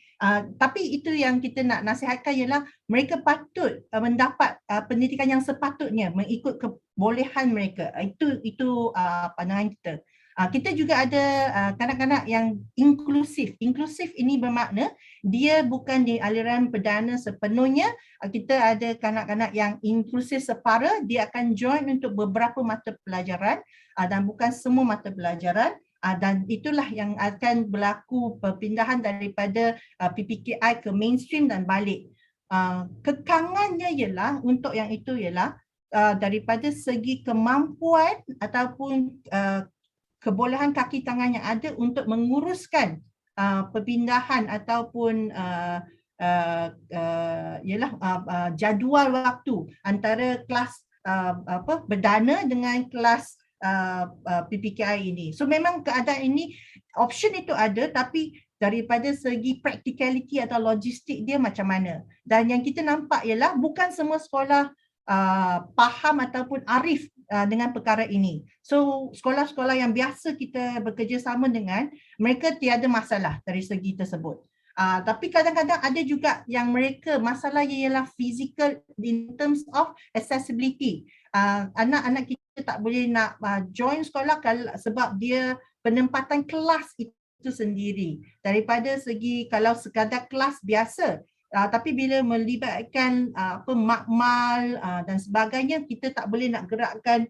Speaker 2: Tapi itu yang kita nak nasihatkan ialah mereka patut mendapat pendidikan yang sepatutnya mengikut kebolehan mereka. Itu pandangan kita. Kita juga ada kanak-kanak yang inklusif. Inklusif ini bermakna dia bukan di aliran perdana sepenuhnya. Kita ada kanak-kanak yang inklusif separa, dia akan join untuk beberapa mata pelajaran dan bukan semua mata pelajaran. Dan itulah yang akan berlaku perpindahan daripada PPKI ke mainstream dan balik. Kekangannya ialah untuk yang itu ialah daripada segi kemampuan ataupun kebolehan kaki tangan yang ada untuk menguruskan perpindahan ataupun jadual waktu antara kelas berdana dengan kelas PPKI ini. So memang keadaan ini, option itu ada, tapi daripada segi practicality atau logistik dia macam mana. Dan yang kita nampak ialah bukan semua sekolah faham ataupun arif dengan perkara ini. So sekolah-sekolah yang biasa kita bekerjasama dengan, mereka tiada masalah dari segi tersebut. Tapi kadang-kadang ada juga yang mereka masalah ialah physical in terms of accessibility. Anak-anak kita tak boleh nak join sekolah sebab dia penempatan kelas itu sendiri. Daripada segi kalau sekadar kelas biasa, tapi bila melibatkan makmal dan sebagainya, kita tak boleh nak gerakkan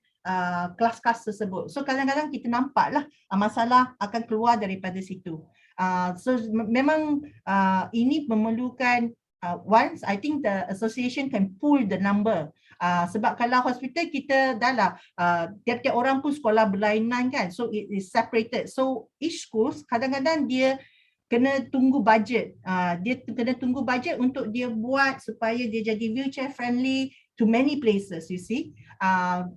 Speaker 2: kelas-kelas tersebut. So kadang-kadang kita nampaklah masalah akan keluar daripada situ. So memang ini memerlukan once I think the association can pull the number. Sebab kalau hospital kita dah lah tiap-tiap orang pun sekolah berlainan kan, so it is separated. So each schools kadang-kadang dia kena tunggu budget. Dia kena tunggu budget untuk dia buat supaya dia jadi wheelchair friendly to many places, you see.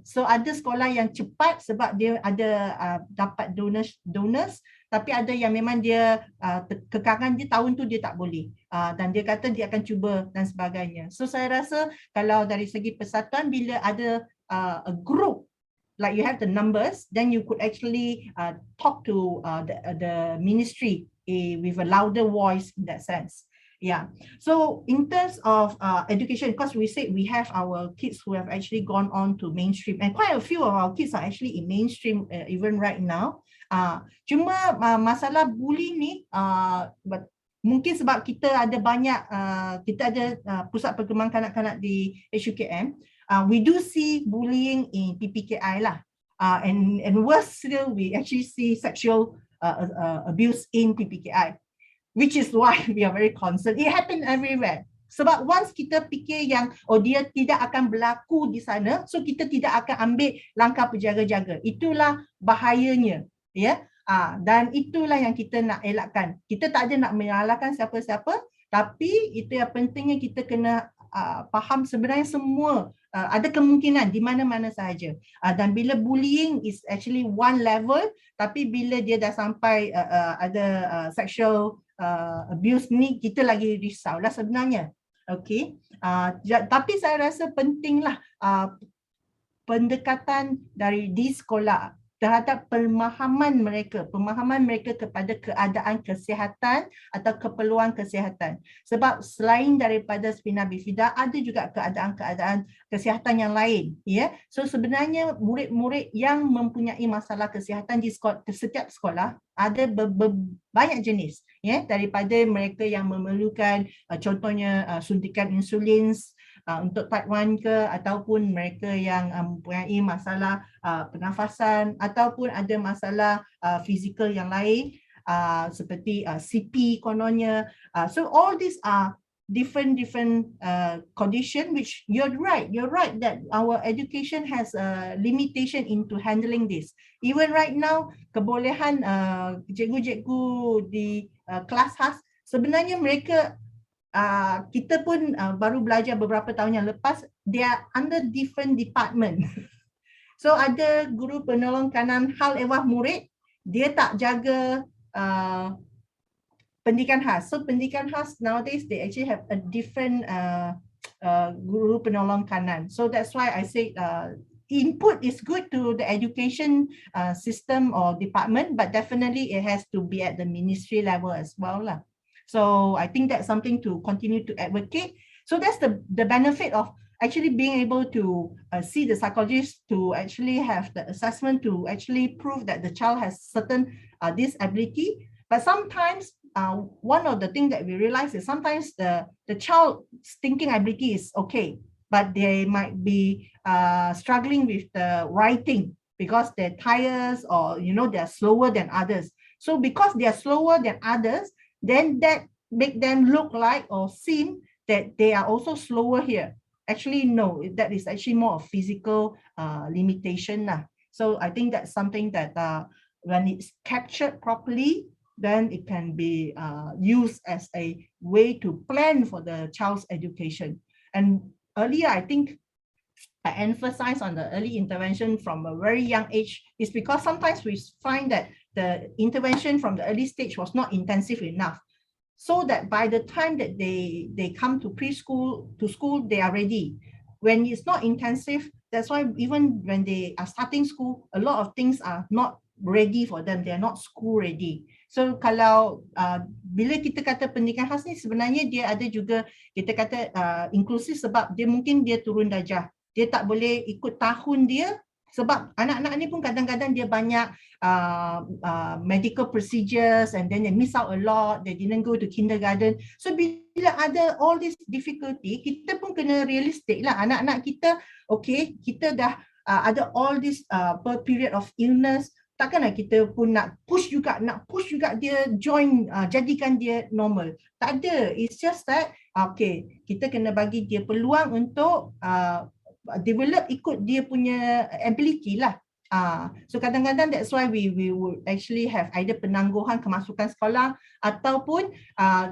Speaker 2: So ada sekolah yang cepat sebab dia ada dapat donors, tapi ada yang memang dia kekangan dia tahun tu dia tak boleh, dan dia kata dia akan cuba dan sebagainya. So saya rasa kalau dari segi persatuan, bila ada a group like you have the numbers, then you could actually talk to the ministry with a louder voice in that sense. Yeah. So in terms of education, because we said we have our kids who have actually gone on to mainstream, and quite a few of our kids are actually in mainstream even right now. Cuma masalah bullying ni mungkin sebab kita ada banyak, kita ada pusat perkembangan kanak-kanak di HUKM. We do see bullying in PPKI lah, and worse still, we actually see sexual abuse in PPKI, which is why we are very concerned. It happen everywhere. Sebab once kita fikir yang dia tidak akan berlaku di sana, so kita tidak akan ambil langkah berjaga-jaga. Itulah bahayanya, ya. Dan itulah yang kita nak elakkan. Kita tak ada nak menyalahkan siapa-siapa, tapi itu yang pentingnya kita kena faham sebenarnya semua ada kemungkinan di mana-mana sahaja. Dan bila bullying is actually one level, tapi bila dia dah sampai ada sexual abuse ni, kita lagi risaulah sebenarnya. Okay. Tapi saya rasa pentinglah pendekatan dari di sekolah terhadap pemahaman mereka kepada keadaan kesihatan atau keperluan kesihatan. Sebab selain daripada Spina Bifida, ada juga keadaan-keadaan kesihatan yang lain. Ya, so sebenarnya murid-murid yang mempunyai masalah kesihatan di setiap sekolah ada banyak jenis. Ya, daripada mereka yang memerlukan contohnya suntikan insulin untuk type 1 ke, ataupun mereka yang mempunyai masalah pernafasan, ataupun ada masalah fizikal yang lain seperti CP kononnya. So all these are different condition, which you're right that our education has a limitation into handling this. Even right now, kebolehan cikgu-cikgu di kelas khas, sebenarnya mereka kita pun baru belajar beberapa tahun yang lepas, they are under different department. So ada guru penolong kanan hal ehwal murid, dia tak jaga pendidikan khas. So pendidikan khas nowadays they actually have a different guru penolong kanan. So that's why I say input is good to the education system or department, but definitely it has to be at the ministry level as well lah. So I think that's something to continue to advocate. So that's the benefit of actually being able to see the psychologist to actually have the assessment to actually prove that the child has certain disability. But sometimes one of the things that we realize is sometimes the child's thinking ability is okay, but they might be struggling with the writing because they're tired or they're slower than others. So because they are slower than others, then that make them look like or seem that they are also slower here. Actually, no, that is actually more of physical limitation. So I think that's something that when it's captured properly, then it can be used as a way to plan for the child's education. And earlier, I think I emphasize on the early intervention from a very young age is because sometimes we find that the intervention from the early stage was not intensive enough, so that by the time that they come to preschool, to school, they are ready. When it's not intensive, that's why even when they are starting school, a lot of things are not ready for them. They are not school ready. So kalau bila kita kata pendidikan khas ni sebenarnya dia ada juga kita kata inklusif sebab dia mungkin dia turun darjah. Dia tak boleh ikut tahun dia sebab anak-anak ni pun kadang-kadang dia banyak medical procedures and then they miss out a lot, they didn't go to kindergarten. So bila ada all this difficulty, kita pun kena realistic lah. Anak-anak kita, okay, kita dah ada all this period of illness, takkanlah kita pun nak push juga dia join, jadikan dia normal. Tak ada, it's just that, okay, kita kena bagi dia peluang untuk develop ikut dia punya ability lah. So kadang-kadang that's why we would actually have either penangguhan kemasukan sekolah ataupun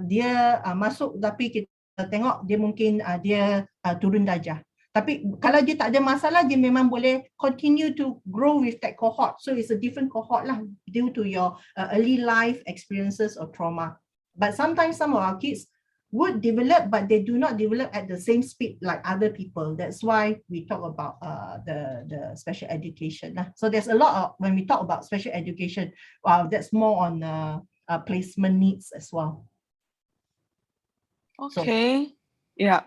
Speaker 2: dia masuk tapi kita tengok dia mungkin dia turun darjah. Tapi kalau dia tak ada masalah, dia memang boleh continue to grow with that cohort. So it's a different cohort lah due to your early life experiences or trauma. But sometimes some of our kids would develop, but they do not develop at the same speed like other people. That's why we talk about the special education. So there's a lot of, when we talk about special education, that's more on placement needs as well.
Speaker 1: Okay, yeah.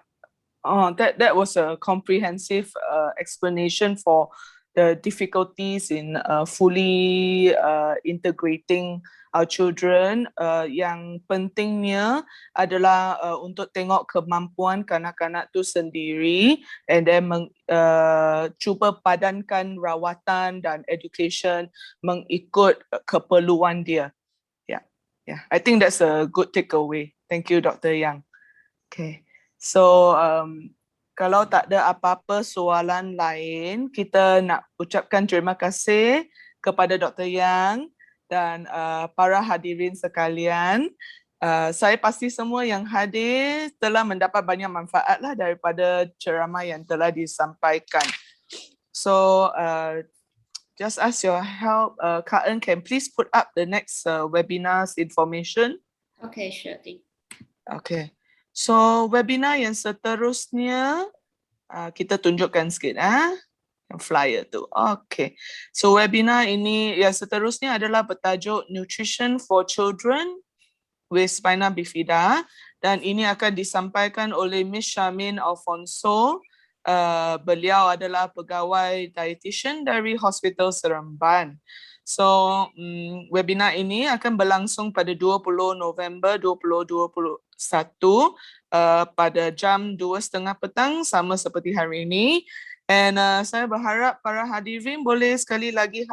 Speaker 1: That was a comprehensive explanation for the difficulties in fully integrating our children. Yang pentingnya adalah untuk tengok kemampuan kanak-kanak tu sendiri and then cuba padankan rawatan dan education mengikut keperluan dia. Yeah, I think that's a good takeaway. Thank you, Dr. Yang. Okay. So, kalau tak ada apa-apa soalan lain, kita nak ucapkan terima kasih kepada Dr. Yang dan para hadirin sekalian. Saya pasti semua yang hadir telah mendapat banyak manfaat lah daripada ceramah yang telah disampaikan. So, just ask your help, Kak En, can please put up the next webinar's information?
Speaker 4: Okay, sure thing.
Speaker 1: Okay. So, webinar yang seterusnya, kita tunjukkan sikit yang flyer tu. Okay. So, webinar ini yang seterusnya adalah bertajuk Nutrition for Children with Spina Bifida, dan ini akan disampaikan oleh Miss Charmaine Alfonso. Beliau adalah pegawai dietitian dari Hospital Seremban. So, webinar ini akan berlangsung pada 20 November 2021 pada jam 2:30 petang sama seperti hari ini. And saya berharap para hadirin boleh sekali lagi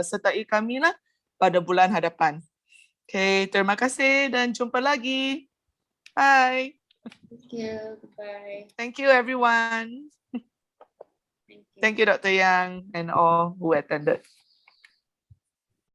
Speaker 1: sertai kami lah pada bulan hadapan. Okay, terima kasih dan jumpa lagi. Bye.
Speaker 4: Thank you. Goodbye.
Speaker 1: Thank you, everyone.
Speaker 4: Thank you.
Speaker 1: Thank you, Dr. Yang and all who attended.